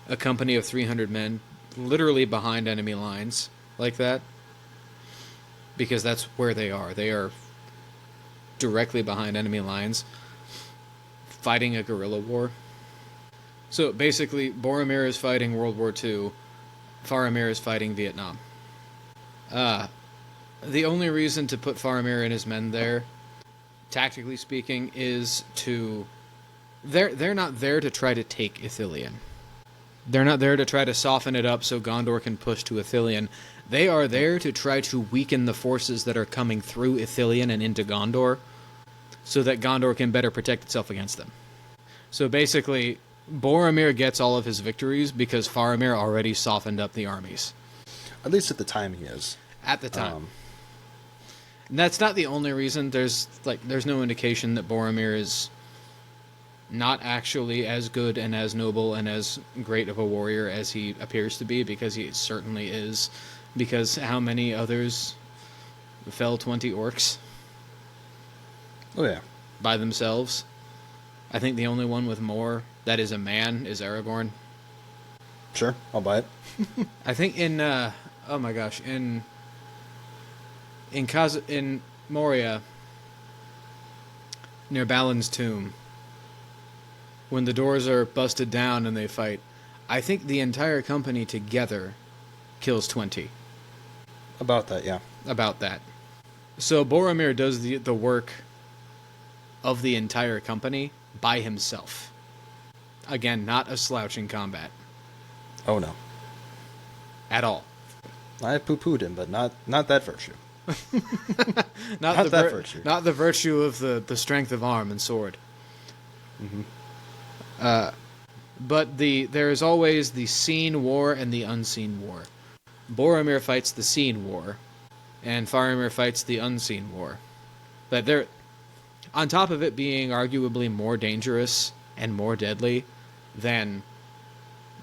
a company of 300 men literally behind enemy lines like that, because that's where they are. They are directly behind enemy lines, fighting a guerrilla war. So basically, Boromir is fighting World War II, Faramir is fighting Vietnam. The only reason to put Faramir and his men there, tactically speaking, is to... They're not there to try to take Ithilien. They're not there to try to soften it up so Gondor can push to Ithilien. They are there to try to weaken the forces that are coming through Ithilien and into Gondor, so that Gondor can better protect itself against them. So basically, Boromir gets all of his victories because Faramir already softened up the armies. At least at the time he is. At the time. And that's not the only reason. There's no indication that Boromir is not actually as good and as noble and as great of a warrior as he appears to be, because he certainly is. Because how many others fell 20 orcs? Oh, yeah. By themselves? I think the only one with more that is a man is Aragorn. Sure, I'll buy it. I think in Moria, near Balin's tomb, when the doors are busted down and they fight, I think the entire company together kills 20. About that, yeah. About that. So Boromir does the work of the entire company by himself. Again, not a slouch in combat. Oh, no. At all. I poo-pooed him, but not that virtue. not that virtue. Not the virtue of the strength of arm and sword. Mm-hmm. But there is always the seen war and the unseen war. Boromir fights the seen war, and Faramir fights the unseen war. But they're, on top of it being arguably more dangerous and more deadly than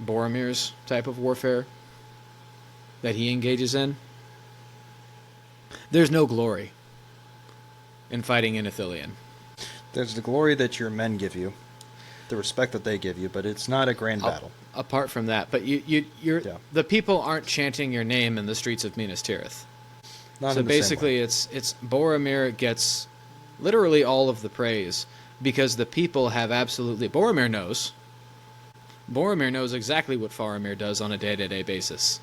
Boromir's type of warfare that he engages in, there's no glory in fighting in Ithilien. There's the glory that your men give you, the respect that they give you, but it's not a grand battle. Apart from that, but the people aren't chanting your name in the streets of Minas Tirith. So basically, it's Boromir gets literally all of the praise because the people have absolutely... Boromir knows exactly what Faramir does on a day-to-day basis,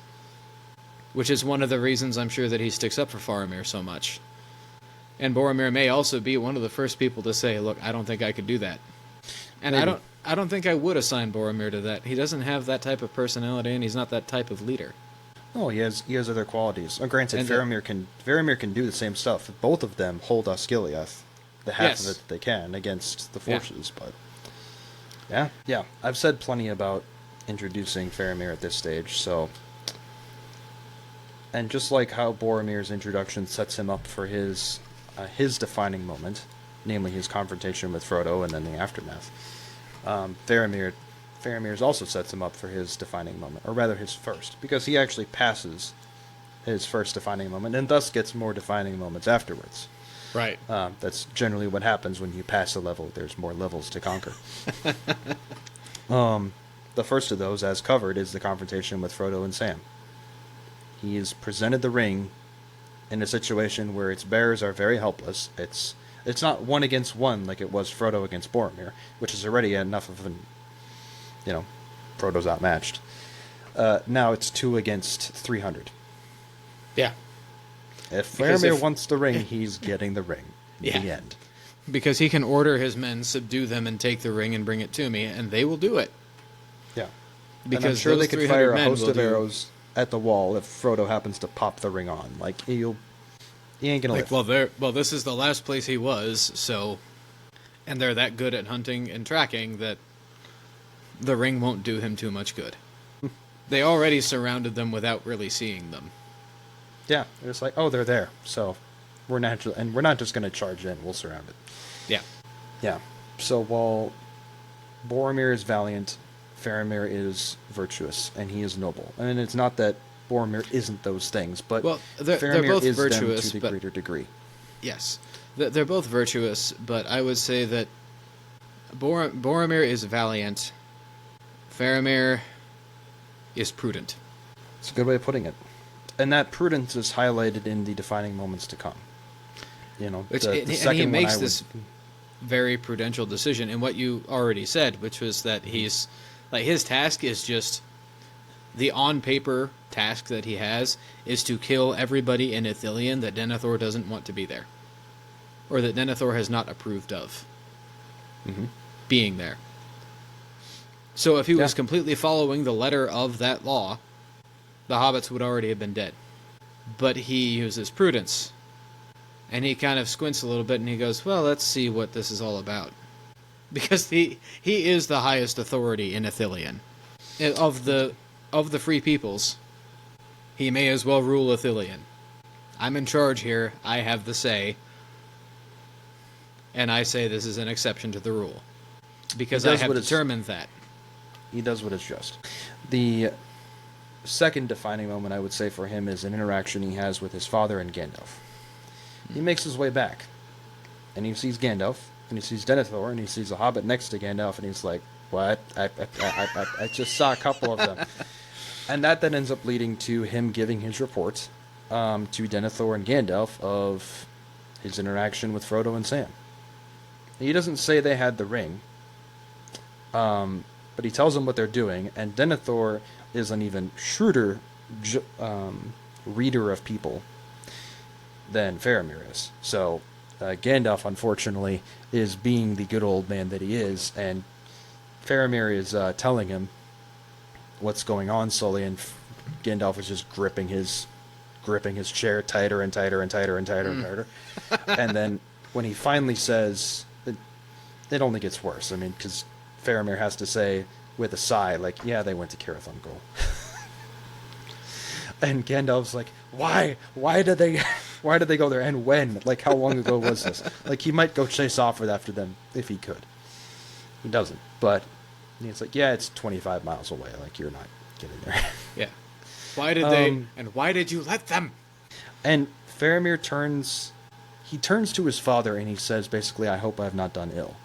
which is one of the reasons I'm sure that he sticks up for Faramir so much. And Boromir may also be one of the first people to say, look, I don't think I could do that. And maybe. I don't think I would assign Boromir to that. He doesn't have that type of personality, and he's not that type of leader. Oh, he has other qualities. Granted, Faramir can do the same stuff. Both of them hold Osgiliath, the half of it that they can, against the forces. Yeah. But yeah. I've said plenty about introducing Faramir at this stage, so And just like how Boromir's introduction sets him up for his defining moment, namely his confrontation with Frodo and then the aftermath, Faramir's also sets him up for his defining moment, or rather his first, because he actually passes his first defining moment and thus gets more defining moments afterwards. Right. That's generally what happens when you pass a level. There's more levels to conquer. The first of those, as covered, is the confrontation with Frodo and Sam. He is presented the ring in a situation where its bearers are very helpless. It's not 1 against 1 like it was Frodo against Boromir, which is already enough of an, Frodo's outmatched. Now it's 2 against 300. Yeah. If Faramir wants the ring, he's getting the ring. Yeah. The end. Because he can order his men, subdue them, and take the ring and bring it to me, and they will do it. Yeah. Because and I'm sure they could fire a host of arrows at the wall if Frodo happens to pop the ring on. Like, he ain't gonna live. Well, this is the last place he was, so... And they're that good at hunting and tracking that the ring won't do him too much good. They already surrounded them without really seeing them. Yeah, it's like, oh, they're there, so we're not just going to charge in, we'll surround it. Yeah. Yeah. So while Boromir is valiant, Faramir is virtuous, and he is noble. And it's not that Boromir isn't those things, but they're both is virtuous them to the greater degree. Yes. They're both virtuous, but I would say that Boromir is valiant, Faramir is prudent. It's a good way of putting it. And that prudence is highlighted in the defining moments to come. And he makes this very prudential decision in what you already said, which was that he's like, his task is just the on paper task that he has is to kill everybody in Ithilien that Denethor doesn't want to be there, or that Denethor has not approved of being there. So if he was completely following the letter of that law, the hobbits would already have been dead. But he uses prudence. And he kind of squints a little bit and he goes, well, let's see what this is all about. Because he is the highest authority in Ithilien. Of the free peoples, he may as well rule Ithilien. I'm in charge here, I have the say, and I say this is an exception to the rule. Because I have determined that. He does what is just. The second defining moment, I would say, for him is an interaction he has with his father and Gandalf. He makes his way back, and he sees Gandalf, and he sees Denethor, and he sees a hobbit next to Gandalf, and he's like, what? I just saw a couple of them. And that then ends up leading to him giving his report to Denethor and Gandalf of his interaction with Frodo and Sam. He doesn't say they had the ring, but he tells them what they're doing, and Denethor is an even shrewder reader of people than Faramir is. So Gandalf, unfortunately, is being the good old man that he is, and Faramir is telling him what's going on slowly, and Gandalf is just gripping his chair tighter and tighter and tighter and tighter and tighter. And then when he finally says, it only gets worse. I mean, because Faramir has to say with a sigh, like, yeah, they went to Cirith Ungol. And Gandalf's like, why? Why did they go there? And when? Like, how long ago was this? Like, he might go chase off after them if he could. He doesn't. But he's like, yeah, it's 25 miles away. Like, you're not getting there. Yeah. Why did they? And why did you let them? And Faramir turns to his father and he says, basically, I hope I have not done ill.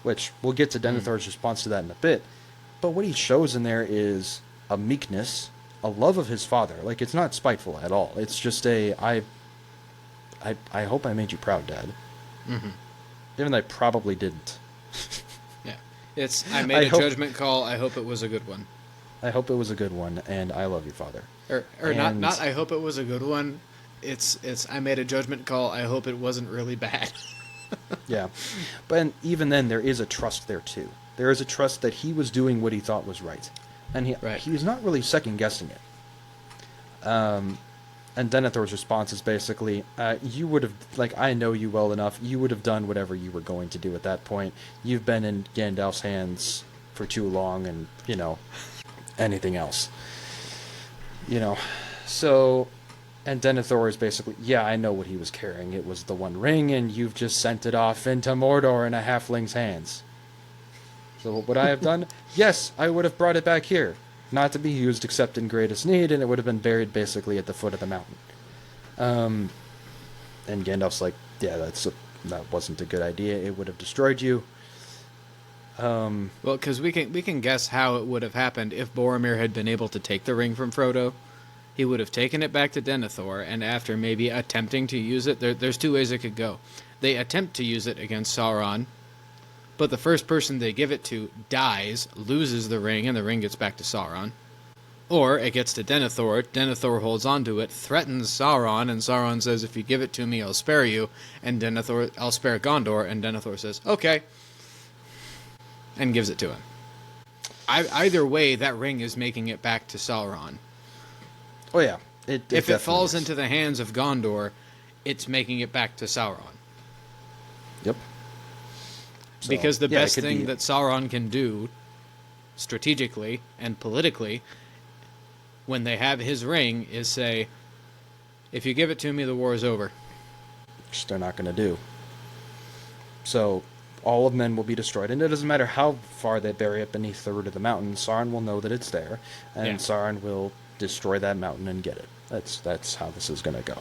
Which, we'll get to Denethor's response to that in a bit. But what he shows in there is a meekness, a love of his father. Like, it's not spiteful at all. It's just I hope I made you proud, Dad. Mm-hmm. Even though I probably didn't. Yeah. I made a judgment call. I hope it was a good one. I hope it was a good one, and I love you, Father. Or not I hope it was a good one. It's I made a judgment call. I hope it wasn't really bad. Yeah. But even then, there is a trust there, too. There is a trust that he was doing what he thought was right. And he was not really second-guessing it. And Denethor's response is basically, you would have, like, I know you well enough, you would have done whatever you were going to do at that point. You've been in Gandalf's hands for too long, and, anything else. So, and Denethor is basically, yeah, I know what he was carrying. It was the One Ring, and you've just sent it off into Mordor in a halfling's hands. So what would I have done? Yes, I would have brought it back here. Not to be used except in greatest need, and it would have been buried basically at the foot of the mountain. And Gandalf's like, yeah, that wasn't a good idea. It would have destroyed you. Well, because we can guess how it would have happened if Boromir had been able to take the ring from Frodo. He would have taken it back to Denethor, and after maybe attempting to use it, there's two ways it could go. They attempt to use it against Sauron, but the first person they give it to dies, loses the ring, and the ring gets back to Sauron. Or it gets to Denethor, Denethor holds onto it, threatens Sauron, and Sauron says, if you give it to me, I'll spare you, and I'll spare Gondor, and Denethor says, okay, and gives it to him. Either way, that ring is making it back to Sauron. Oh yeah. If it falls into the hands of Gondor, it's making it back to Sauron. Yep. So, because the best thing that Sauron can do, strategically and politically, when they have his ring, is say, if you give it to me, the war is over. Which they're not going to do. So, all of men will be destroyed, and it doesn't matter how far they bury it beneath the root of the mountain, Sauron will know that it's there, and Sauron will destroy that mountain and get it. That's how this is going to go.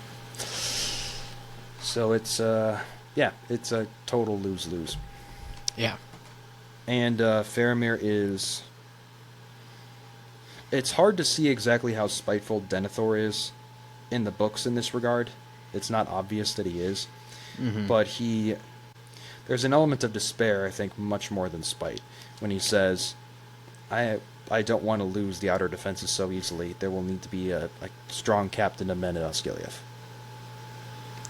So it's it's a total lose-lose. Yeah. And Faramir is... It's hard to see exactly how spiteful Denethor is in the books in this regard. It's not obvious that he is. Mm-hmm. But there's an element of despair, I think, much more than spite, when he says, I don't want to lose the outer defenses so easily. There will need to be a strong captain of men at Osgiliath.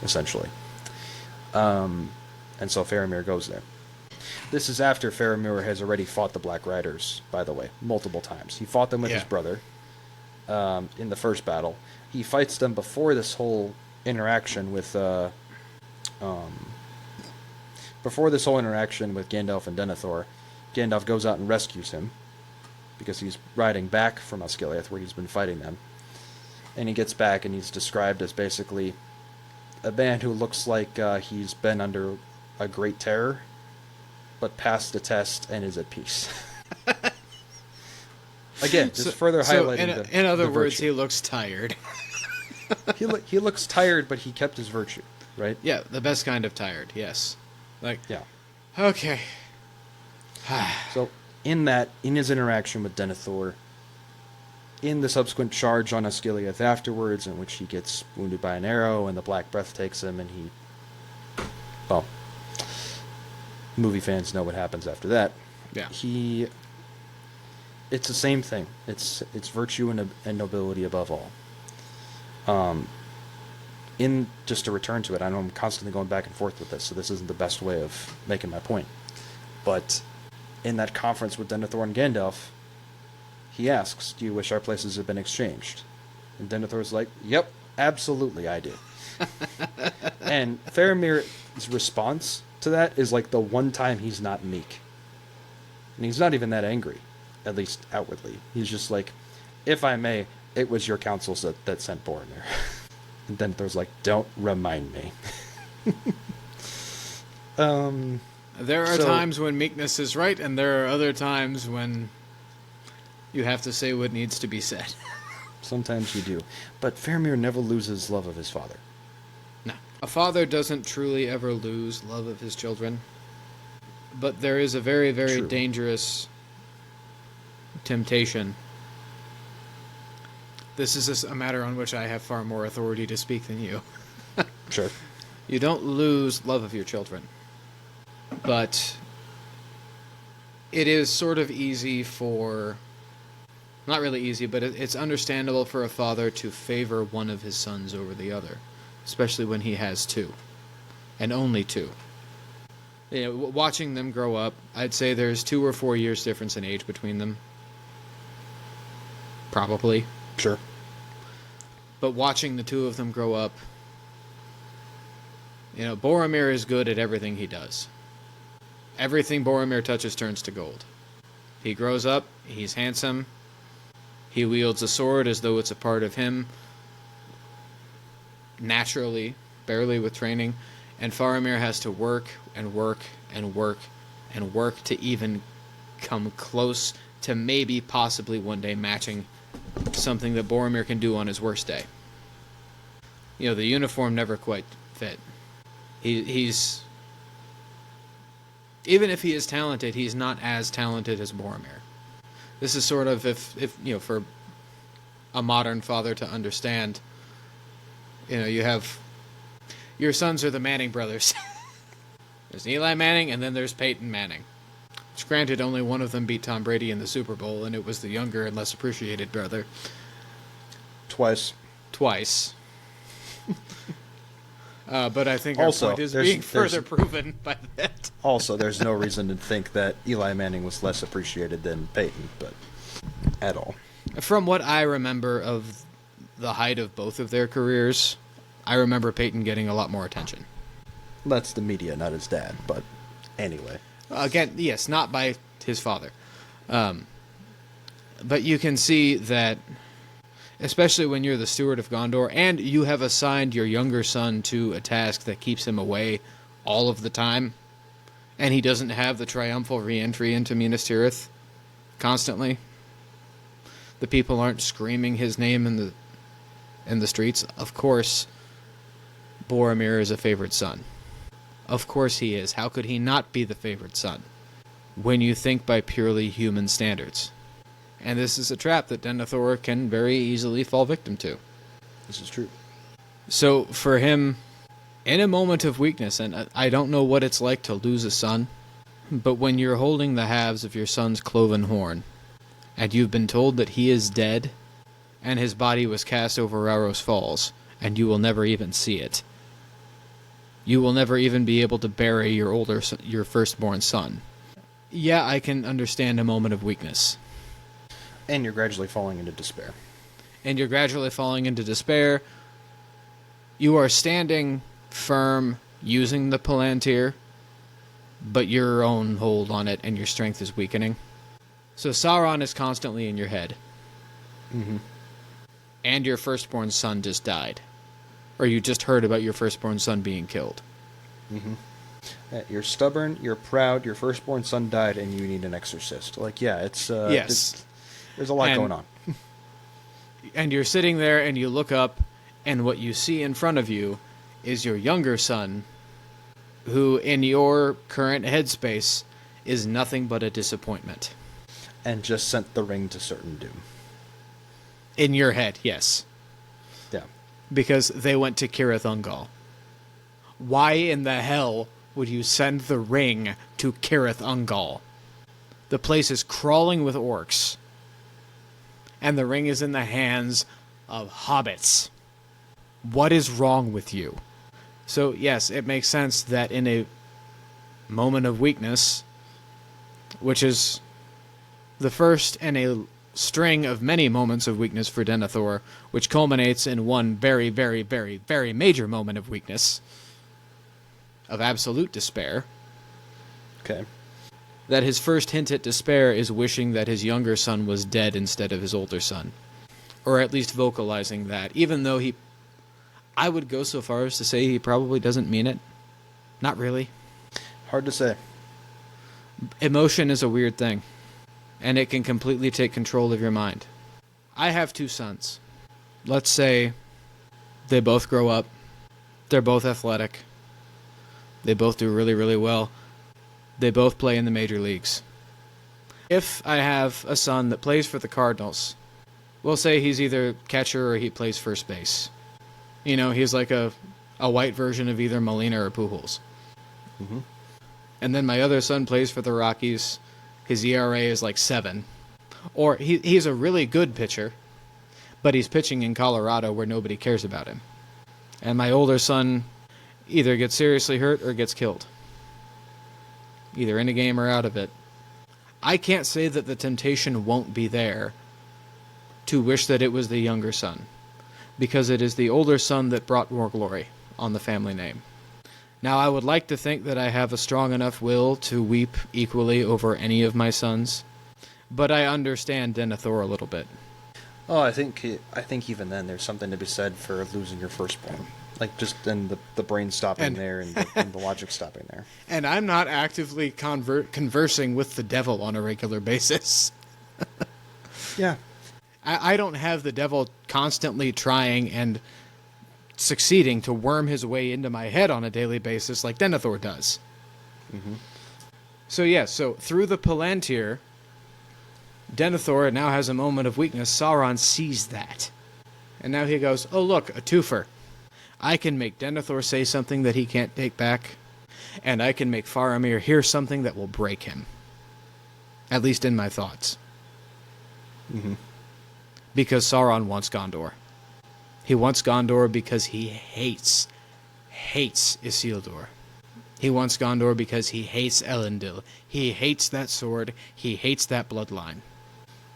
Essentially. And so Faramir goes there. This is after Faramir has already fought the Black Riders, by the way, multiple times. He fought them with his brother in the first battle. He fights them before this whole interaction with Gandalf and Denethor. Gandalf goes out and rescues him because he's riding back from Osgiliath, where he's been fighting them. And he gets back, and he's described as basically a man who looks like he's been under a great terror, but passed the test and is at peace. Again, just further highlighting in other words, virtue. he looks tired. he looks tired, but he kept his virtue, right? Yeah, the best kind of tired, yes. Yeah. Okay. So, in his interaction with Denethor, in the subsequent charge on Osgiliath afterwards, in which he gets wounded by an arrow and the Black Breath takes him, and well, movie fans know what happens after that. Yeah. It's the same thing. It's virtue and nobility above all. Just to return to it, I know I'm constantly going back and forth with this, so this isn't the best way of making my point. But in that conference with Denethor and Gandalf, he asks, do you wish our places had been exchanged? And Denethor's like, yep, absolutely I do. And Faramir's response to that is like the one time he's not meek. And he's not even that angry, at least outwardly. He's just like, if I may, it was your councils that sent Boromir. And Denethor's like, don't remind me. There are times when meekness is right, and there are other times when you have to say what needs to be said. Sometimes you do. But Faramir never loses love of his father. No. A father doesn't truly ever lose love of his children. But there is a very, very dangerous temptation. This is a matter on which I have far more authority to speak than you. Sure. You don't lose love of your children. But it is sort of easy for... Not really easy, but it's understandable for a father to favor one of his sons over the other. Especially when he has two. And only two. You know, watching them grow up, I'd say there's 2 or 4 years difference in age between them. Probably. Sure. But watching the two of them grow up, you know, Boromir is good at everything he does. Everything Boromir touches turns to gold. He grows up, he's handsome, he wields a sword as though it's a part of him, naturally, barely with training, and Faramir has to work and work and work and work to even come close to maybe possibly one day matching something that Boromir can do on his worst day. You know, the uniform never quite fit. He's even if he is talented, he's not as talented as Boromir. This is sort of if you know, for a modern father to understand, you know, you have your sons are the Manning brothers. There's Eli Manning, and then there's Peyton Manning. Which, granted, only one of them beat Tom Brady in the Super Bowl, and it was the younger and less appreciated brother. Twice. But I think our point is being further proven by that. Also, there's no reason to think that Eli Manning was less appreciated than Peyton, but at all. From what I remember of the height of both of their careers, I remember Peyton getting a lot more attention. That's the media, not his dad, but anyway. Again, yes, not by his father. But you can see that, especially when you're the steward of Gondor, and you have assigned your younger son to a task that keeps him away all of the time, and he doesn't have the triumphal re-entry into Minas Tirith constantly. The people aren't screaming his name in the streets. Of course, Boromir is a favorite son. Of course he is. How could he not be the favorite son? When you think by purely human standards. And this is a trap that Denethor can very easily fall victim to. This is true. So for him, in a moment of weakness, and I don't know what it's like to lose a son, but when you're holding the halves of your son's cloven horn, and you've been told that he is dead, and his body was cast over Rauros Falls, and you will never even see it. You will never even be able to bury your firstborn son. Yeah, I can understand a moment of weakness. And you're gradually falling into despair. You are standing firm, using the Palantir, but your own hold on it and your strength is weakening. So Sauron is constantly in your head. Mm-hmm. And your firstborn son just died. Or you just heard about your firstborn son being killed. Mm-hmm. You're stubborn, you're proud, your firstborn son died, and you need an exorcist. Like, yeah, it's... yes. There's a lot going on. And you're sitting there, and you look up, and what you see in front of you is your younger son, who, in your current headspace, is nothing but a disappointment. And just sent the ring to certain doom. In your head, yes. Yeah. Because they went to Cirith Ungol. Why in the hell would you send the ring to Cirith Ungol? The place is crawling with orcs. And the ring is in the hands of hobbits. What is wrong with you? So, yes, it makes sense that in a moment of weakness, which is the first in a string of many moments of weakness for Denethor, which culminates in one very, very, very, very major moment of weakness, of absolute despair. Okay. That his first hint at despair is wishing that his younger son was dead instead of his older son. Or at least vocalizing that, even though I would go so far as to say he probably doesn't mean it. Not really. Hard to say. Emotion is a weird thing, and it can completely take control of your mind. I have two sons. Let's say they both grow up. They're both athletic. They both do really, really well. They both play in the major leagues. If I have a son that plays for the Cardinals, we'll say he's either catcher or he plays first base. You know, he's like a white version of either Molina or Pujols. Mm-hmm. And then my other son plays for the Rockies. His ERA is like 7. Or he's a really good pitcher, but he's pitching in Colorado where nobody cares about him. And my older son either gets seriously hurt or gets killed. Either in a game or out of it. I can't say that the temptation won't be there to wish that it was the younger son, because it is the older son that brought more glory on the family name. Now, I would like to think that I have a strong enough will to weep equally over any of my sons, but I understand Denethor a little bit. Oh, I think even then there's something to be said for losing your firstborn. Like, just and the brain stopping there and the logic stopping there. And I'm not actively conversing with the devil on a regular basis. Yeah. I don't have the devil constantly trying and succeeding to worm his way into my head on a daily basis like Denethor does. Mm-hmm. So through the Palantir, Denethor now has a moment of weakness. Sauron sees that. And now he goes, oh look, a twofer. I can make Denethor say something that he can't take back, and I can make Faramir hear something that will break him. At least in my thoughts. Mm-hmm. Because Sauron wants Gondor. He wants Gondor because he hates Isildur. He wants Gondor because he hates Elendil. He hates that sword. He hates that bloodline.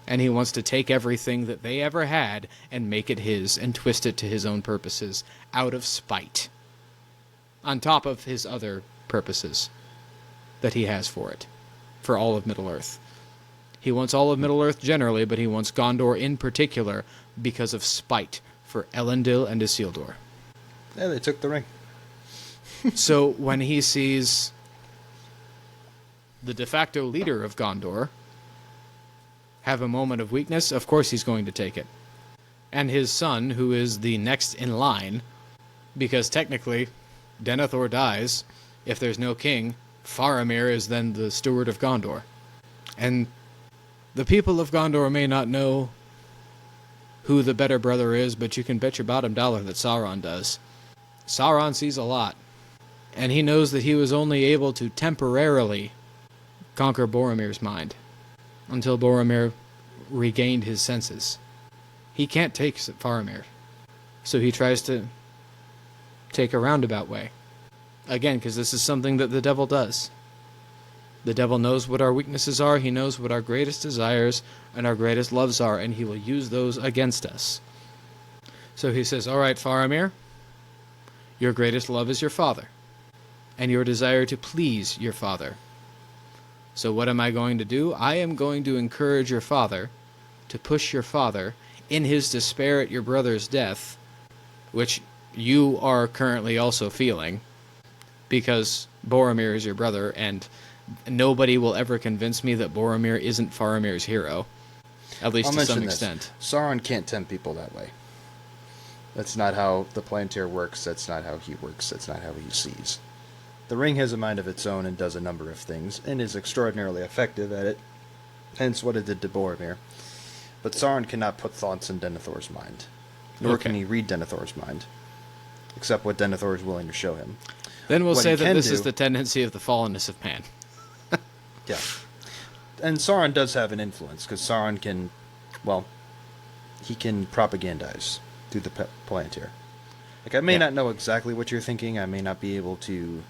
And he wants to take everything that they ever had and make it his and twist it to his own purposes out of spite. On top of his other purposes that he has for it. For all of Middle-earth. He wants all of Middle-earth generally, but he wants Gondor in particular because of spite for Elendil and Isildur. Yeah, they took the ring. So when he sees the de facto leader of Gondor have a moment of weakness, of course he's going to take it. And his son, who is the next in line, because technically Denethor dies, if there's no king, Faramir is then the steward of Gondor. And the people of Gondor may not know who the better brother is, but you can bet your bottom dollar that Sauron does. Sauron sees a lot, and he knows that he was only able to temporarily conquer Boromir's mind until Boromir regained his senses. He can't take Faramir, so he tries to take a roundabout way. Again, because this is something that the devil does. The devil knows what our weaknesses are, he knows what our greatest desires and our greatest loves are, and he will use those against us. So he says, all right, Faramir, your greatest love is your father, and your desire to please your father. So what am I going to do? I am going to encourage your father to push your father in his despair at your brother's death, which you are currently also feeling, because Boromir is your brother, and nobody will ever convince me that Boromir isn't Faramir's hero, at least to some extent. Sauron can't tempt people that way. That's not how the Palantir works. That's not how he works. That's not how he sees. The ring has a mind of its own and does a number of things, and is extraordinarily effective at it, hence what it did to Boromir. But Sauron cannot put thoughts in Denethor's mind, nor can he read Denethor's mind, except what Denethor is willing to show him. Then we'll say that this is the tendency of the fallenness of man. Yeah. And Sauron does have an influence, because Sauron can, well, he can propagandize through the Palantir. Like, I may not know exactly what you're thinking, I may not be able to,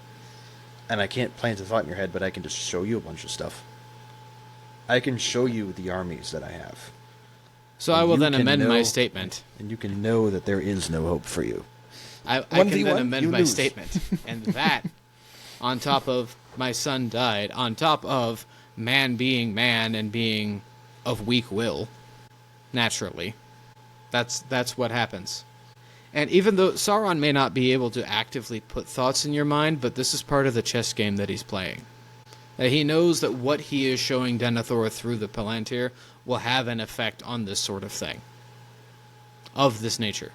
and I can't plant a thought in your head, but I can just show you a bunch of stuff. I can show you the armies that I have. So I will then amend my statement. And you can know that there is no hope for you. I can then amend my statement. And that, on top of my son died, on top of man being man and being of weak will, naturally, that's what happens. And even though Sauron may not be able to actively put thoughts in your mind, but this is part of the chess game that he's playing. He knows that what he is showing Denethor through the Palantir will have an effect on this sort of thing. Of this nature.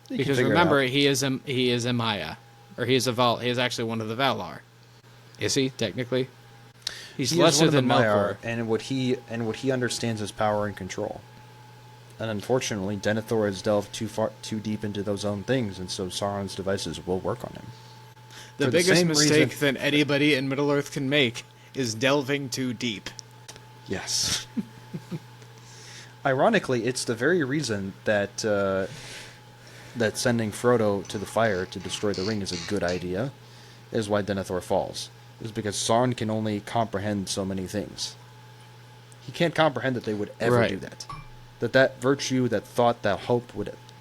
Because remember, he is a Maya. Or he is actually one of the Valar. Is he, technically? He's lesser than Melkor. And what he understands is power and control. And unfortunately, Denethor has delved too deep into those own things, and so Sauron's devices will work on him. The biggest mistake that anybody in Middle-earth can make is delving too deep. Yes. Ironically, it's the very reason that that sending Frodo to the fire to destroy the ring is a good idea, is why Denethor falls. Is because Sauron can only comprehend so many things. He can't comprehend that they would ever do that. That virtue, that thought, that hope,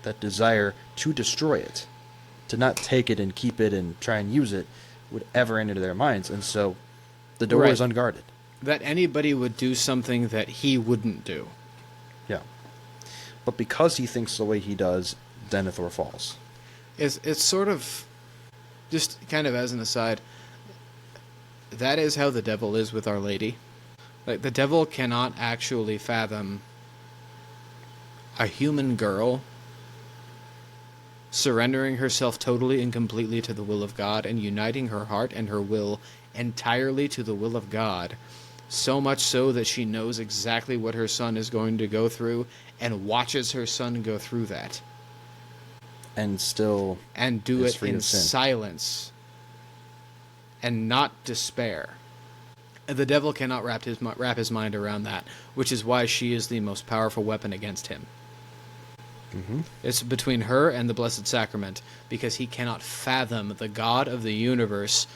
that desire to destroy it, to not take it and keep it and try and use it, would ever enter their minds. And so the door is unguarded. That anybody would do something that he wouldn't do. Yeah. But because he thinks the way he does, Denethor falls. It's sort of, just kind of as an aside, that is how the devil is with Our Lady. Like, the devil cannot actually fathom a human girl surrendering herself totally and completely to the will of God and uniting her heart and her will entirely to the will of God, so much so that she knows exactly what her son is going to go through and watches her son go through that. And still... And do it in silence and not despair. The devil cannot wrap his mind around that, which is why she is the most powerful weapon against him. Mm-hmm. It's between her and the Blessed Sacrament, because he cannot fathom the God of the universe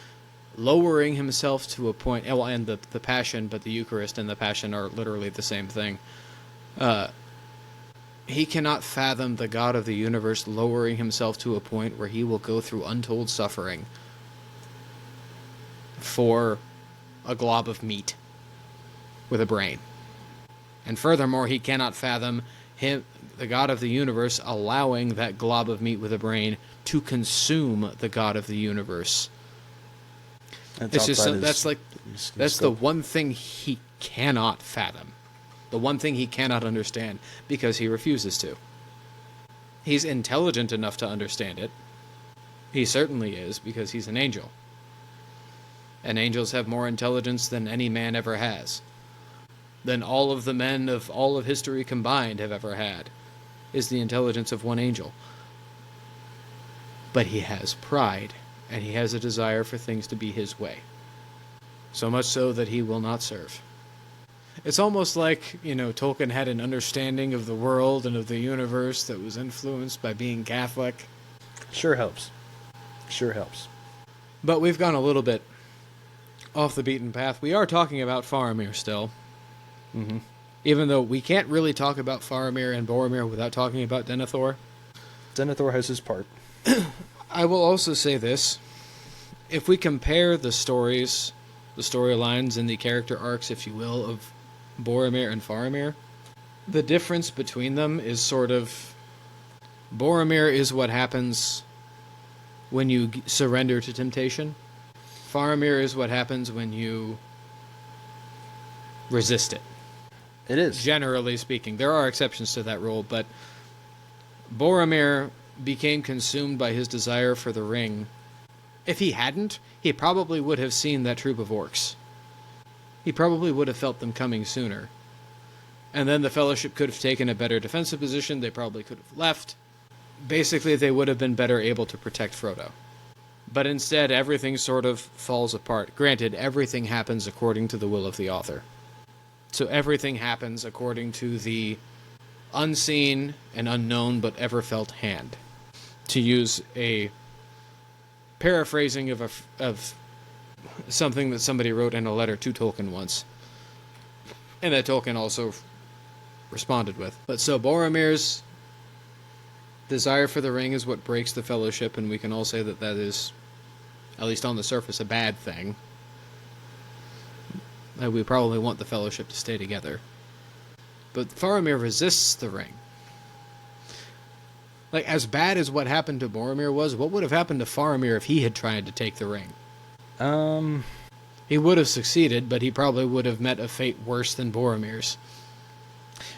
lowering himself to a point... Well, and the Passion, but the Eucharist and the Passion are literally the same thing. He cannot fathom the God of the universe lowering himself to a point where he will go through untold suffering for a glob of meat with a brain. And furthermore, he cannot fathom the God of the universe allowing that glob of meat with a brain to consume the God of the universe. That's the one thing he cannot fathom. The one thing he cannot understand, because he refuses to. He's intelligent enough to understand it. He certainly is, because he's an angel. And angels have more intelligence than any man ever has. Than all of the men of all of history combined have ever had, is the intelligence of one angel. But he has pride, and he has a desire for things to be his way. So much so that he will not serve. It's almost like, Tolkien had an understanding of the world and of the universe that was influenced by being Catholic. Sure helps. Sure helps. But we've gone a little bit off the beaten path. We are talking about Faramir still. Mm-hmm. Even though we can't really talk about Faramir and Boromir without talking about Denethor. Denethor has his part. I will also say this. If we compare the storylines and the character arcs, if you will, of Boromir and Faramir, the difference between them is sort of... Boromir is what happens when you surrender to temptation. Faramir is what happens when you resist it. It is. Generally speaking. There are exceptions to that rule, but Boromir became consumed by his desire for the ring. If he hadn't, he probably would have seen that troop of orcs. He probably would have felt them coming sooner. And then the Fellowship could have taken a better defensive position. They probably could have left. Basically, they would have been better able to protect Frodo. But instead, everything sort of falls apart. Granted, everything happens according to the will of the author. So everything happens according to the unseen and unknown but ever felt hand. To use a paraphrasing of something that somebody wrote in a letter to Tolkien once. And that Tolkien also responded with. But so Boromir's desire for the ring is what breaks the Fellowship, and we can all say that that is, at least on the surface, a bad thing. We probably want the Fellowship to stay together. But Faramir resists the ring. Like, as bad as what happened to Boromir was, what would have happened to Faramir if he had tried to take the ring? He would have succeeded, but he probably would have met a fate worse than Boromir's.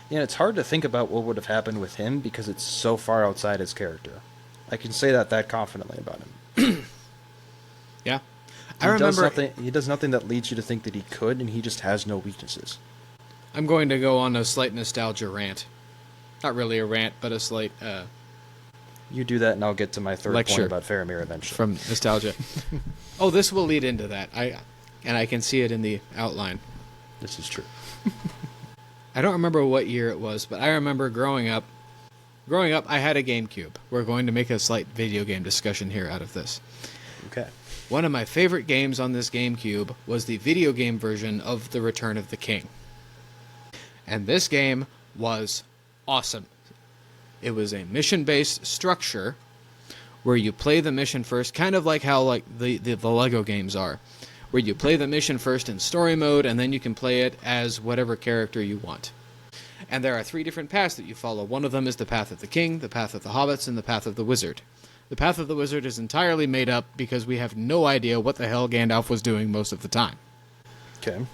Yeah, it's hard to think about what would have happened with him because it's so far outside his character. I can say that confidently about him. Yeah. He does nothing that leads you to think that he could, and he just has no weaknesses. I'm going to go on a slight nostalgia rant. Not really a rant, but a slight... You do that, and I'll get to my third lecture point about Faramir eventually. From nostalgia. Oh, this will lead into that. I can see it in the outline. This is true. I don't remember what year it was, but I remember growing up, I had a GameCube. We're going to make a slight video game discussion here out of this. Okay. One of my favorite games on this GameCube was the video game version of The Return of the King. And this game was awesome. It was a mission-based structure where you play the mission first, kind of like how the Lego games are, where you play the mission first in story mode, and then you can play it as whatever character you want. And there are 3 different paths that you follow. One of them is the path of the king, the path of the hobbits, and the path of the wizard. The Path of the Wizard is entirely made up because we have no idea what the hell Gandalf was doing most of the time. Okay.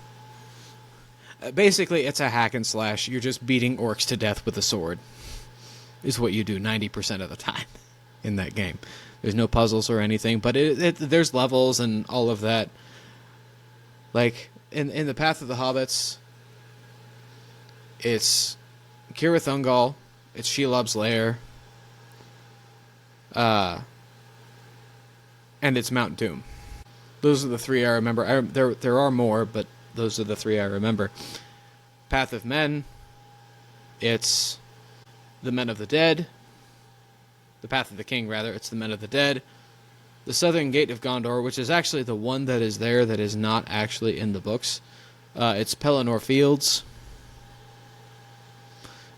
Basically, it's a hack and slash. You're just beating orcs to death with a sword, is what you do 90% of the time in that game. There's no puzzles or anything, but there's levels and all of that. Like, in the Path of the Hobbits, it's Cirith Ungol, it's Shelob's Lair, and it's Mount Doom. Those are the three I remember. There are more, but those are the three I remember. Path of Men, it's the Men of the Dead. The Path of the King, rather. It's the Men of the Dead. The Southern Gate of Gondor, which is actually the one that is there that is not actually in the books. It's Pelennor Fields.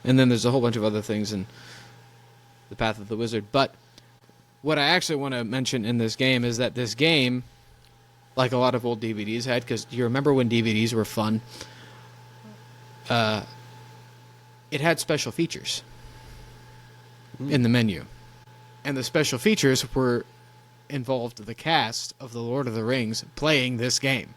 And then there's a whole bunch of other things in the Path of the Wizard. But what I actually want to mention in this game is that this game, like a lot of old DVDs had, because you remember when DVDs were fun, it had special features in the menu. And the special features involved the cast of The Lord of the Rings playing this game.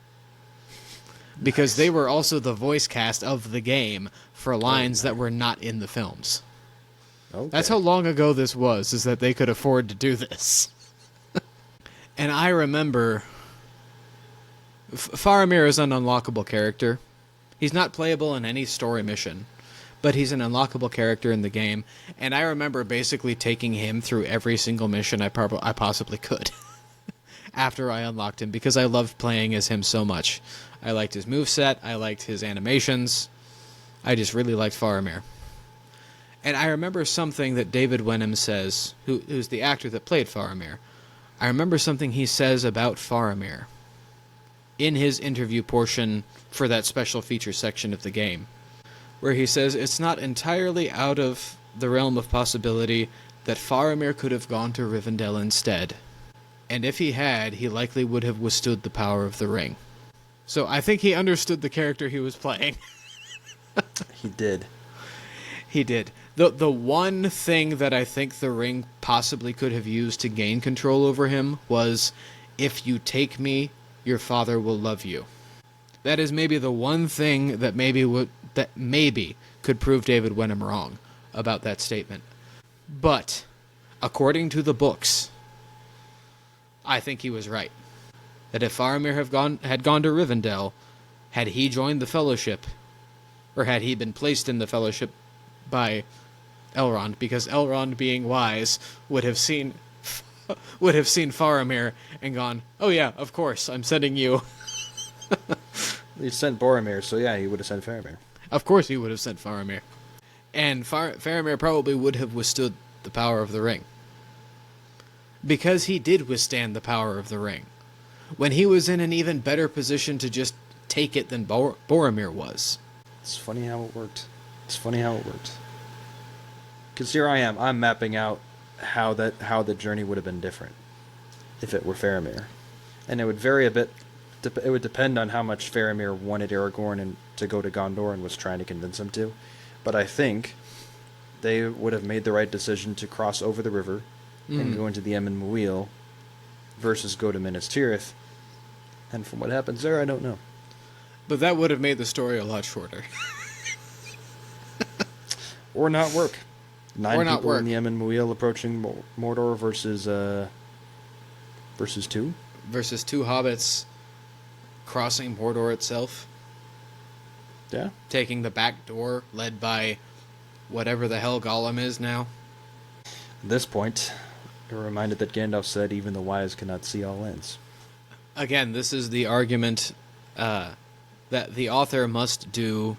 Because they were also the voice cast of the game for lines that were not in the films. Okay. That's how long ago this was, is that they could afford to do this. And I remember Faramir is an unlockable character. He's not playable in any story mission, but he's an unlockable character in the game, and I remember basically taking him through every single mission I possibly could after I unlocked him, because I loved playing as him so much. I liked his moveset, I liked his animations, I just really liked Faramir. And I remember something that David Wenham says, who's the actor that played Faramir. I remember something he says about Faramir in his interview portion for that special feature section of the game, where he says it's not entirely out of the realm of possibility that Faramir could have gone to Rivendell instead. And if he had, he likely would have withstood the power of the ring. So I think he understood the character he was playing. He did. He did. The one thing that I think the ring possibly could have used to gain control over him was, if you take me, your father will love you. That is maybe the one thing that maybe could prove David Wenham wrong about that statement. But according to the books, I think he was right. That if Faramir had gone to Rivendell, had he joined the Fellowship, or had he been placed in the Fellowship by Elrond, because Elrond, being wise, would have seen Faramir and gone, "Oh yeah, of course, I'm sending you." He sent Boromir, so yeah, he would have sent Faramir. Of course he would have sent Faramir. And Faramir probably would have withstood the power of the ring. Because he did withstand the power of the ring. When he was in an even better position to just take it than Boromir was. It's funny how it worked. Because here I am, I'm mapping out how the journey would have been different if it were Faramir. And it would vary a bit. It would depend on how much Faramir wanted Aragorn to go to Gondor and was trying to convince him to. But I think they would have made the right decision to cross over the river and go into the Emyn Muil versus go to Minas Tirith. And from what happens there, I don't know. But that would have made the story a lot shorter. Or not work. Nine people in the Emyn Muil approaching Mordor versus 2? Versus 2 hobbits crossing Mordor itself. Yeah. Taking the back door, led by whatever the hell Gollum is now. At this point, you're reminded that Gandalf said, even the wise cannot see all ends. Again, this is the argument that the author must do.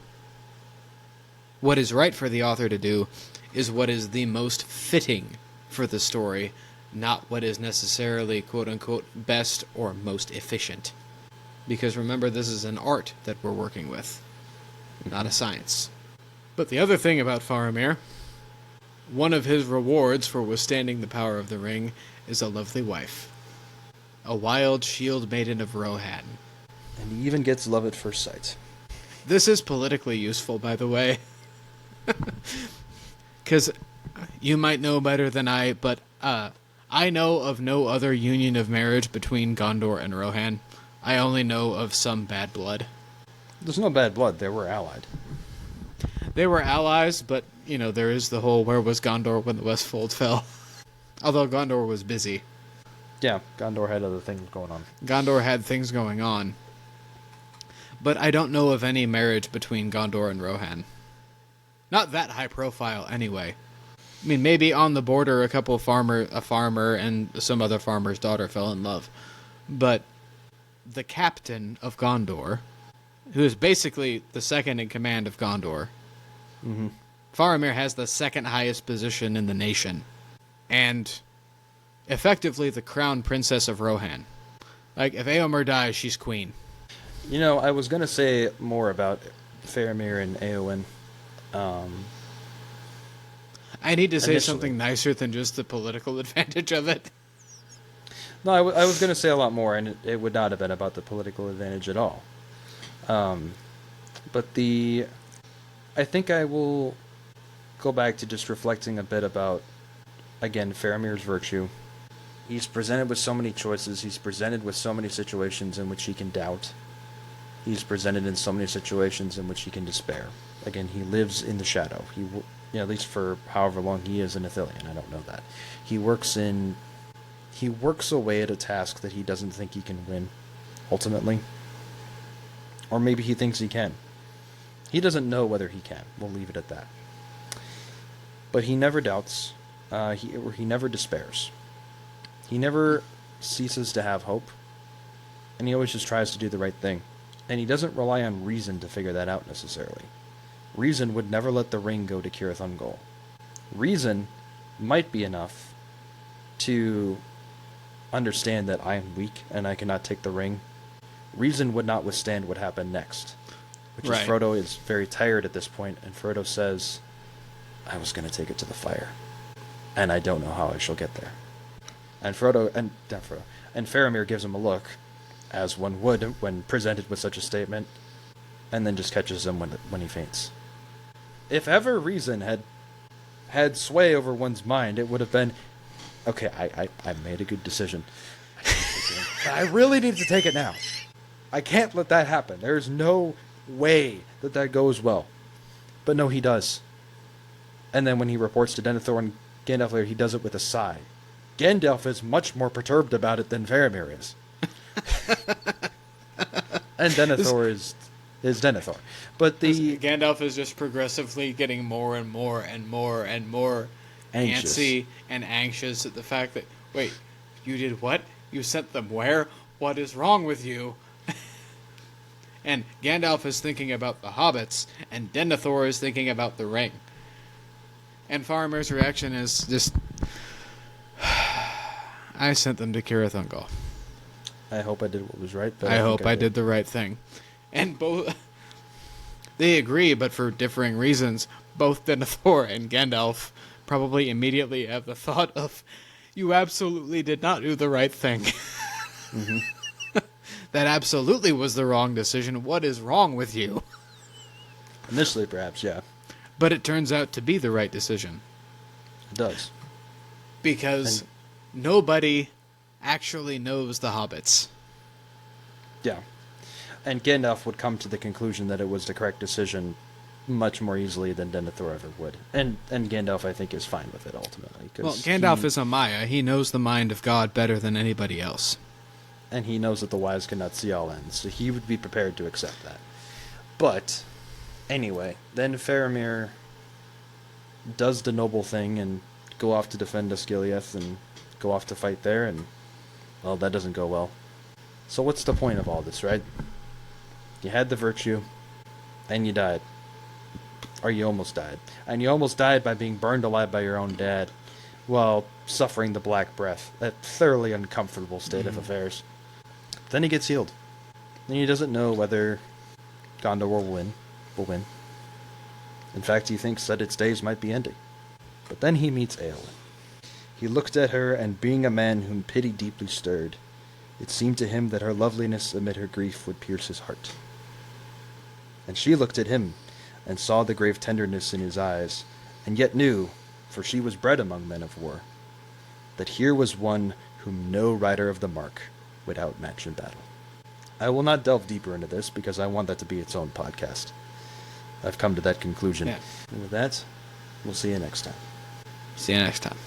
What is right for the author to do is what is the most fitting for the story, not what is necessarily quote-unquote best or most efficient. Because remember, this is an art that we're working with, not a science. But the other thing about Faramir, one of his rewards for withstanding the power of the ring is a lovely wife. A wild shield maiden of Rohan. And he even gets love at first sight. This is politically useful, by the way. Because you might know better than I, but I know of no other union of marriage between Gondor and Rohan. I only know of some bad blood. There's no bad blood. They were allied. They were allies, but, there is the whole where was Gondor when the Westfold fell. Although Gondor was busy. Yeah, Gondor had other things going on. Gondor had things going on. But I don't know of any marriage between Gondor and Rohan. Not that high profile, anyway. I mean, maybe on the border, a farmer and some other farmer's daughter fell in love. But the captain of Gondor, who is basically the second in command of Gondor, Faramir has the second highest position in the nation. And effectively the crown princess of Rohan. Like, if Éomer dies, she's queen. I was going to say more about Faramir and Eowyn. I need to say something nicer than just the political advantage of it. No, I was going to say a lot more, and it would not have been about the political advantage at all. But I think I will go back to just reflecting a bit about, again, Faramir's virtue. He's presented with so many choices. He's presented with so many situations in which he can doubt. He's presented in so many situations in which he can despair. Again, he lives in the shadow. At least for however long he is an Ithilien. I don't know that. He works away at a task that he doesn't think he can win, ultimately. Or maybe he thinks he can. He doesn't know whether he can. We'll leave it at that. But he never doubts. He never despairs. He never ceases to have hope. And he always just tries to do the right thing. And he doesn't rely on reason to figure that out, necessarily. Reason would never let the ring go to Cirith Ungol. Reason might be enough to understand that I am weak and I cannot take the ring. Reason would not withstand what happened next. Which is Frodo is very tired at this point, and Frodo says, I was going to take it to the fire. And I don't know how I shall get there. And Faramir gives him a look, as one would when presented with such a statement, and then just catches him when he faints. If ever reason had sway over one's mind, it would have been, okay, I made a good decision. I really need to take it now. I can't let that happen. There's no way that goes well. But no, he does. And then when he reports to Denethor and Gandalf later, he does it with a sigh. Gandalf is much more perturbed about it than Faramir is. And Denethor is Denethor. But Gandalf is just progressively getting more and more and more and more antsy and anxious at the fact that, wait, you did what? You sent them where? What is wrong with you? And Gandalf is thinking about the hobbits, and Denethor is thinking about the ring. And Faramir's reaction is just, I sent them to Cirith Ungol. I hope I did what was right. But I hope I did the right thing. And both, they agree, but for differing reasons. Both Denethor and Gandalf probably immediately have the thought of, you absolutely did not do the right thing. Mm-hmm. That absolutely was the wrong decision. What is wrong with you? Initially, perhaps, yeah. But it turns out to be the right decision. It does. Because nobody actually knows the hobbits. Yeah. And Gandalf would come to the conclusion that it was the correct decision much more easily than Denethor ever would. And Gandalf, I think, is fine with it, ultimately. Well, Gandalf is a Maya. He knows the mind of God better than anybody else. And he knows that the wise cannot see all ends, so he would be prepared to accept that. But, anyway, then Faramir does the noble thing and go off to defend Osgiliath and go off to fight there, and, well, that doesn't go well. So what's the point of all this, right? You had the virtue, and you died. Or you almost died. And you almost died by being burned alive by your own dad, while suffering the Black Breath, a thoroughly uncomfortable state of affairs. Then he gets healed. And he doesn't know whether Gondor will win. In fact, he thinks that its days might be ending. But then he meets Eowyn. He looked at her, and being a man whom pity deeply stirred, it seemed to him that her loveliness amid her grief would pierce his heart. And she looked at him, and saw the grave tenderness in his eyes, and yet knew, for she was bred among men of war, that here was one whom no rider of the mark would outmatch in battle. I will not delve deeper into this because I want that to be its own podcast. I've come to that conclusion. Yeah. And with that, we'll see you next time. See you next time.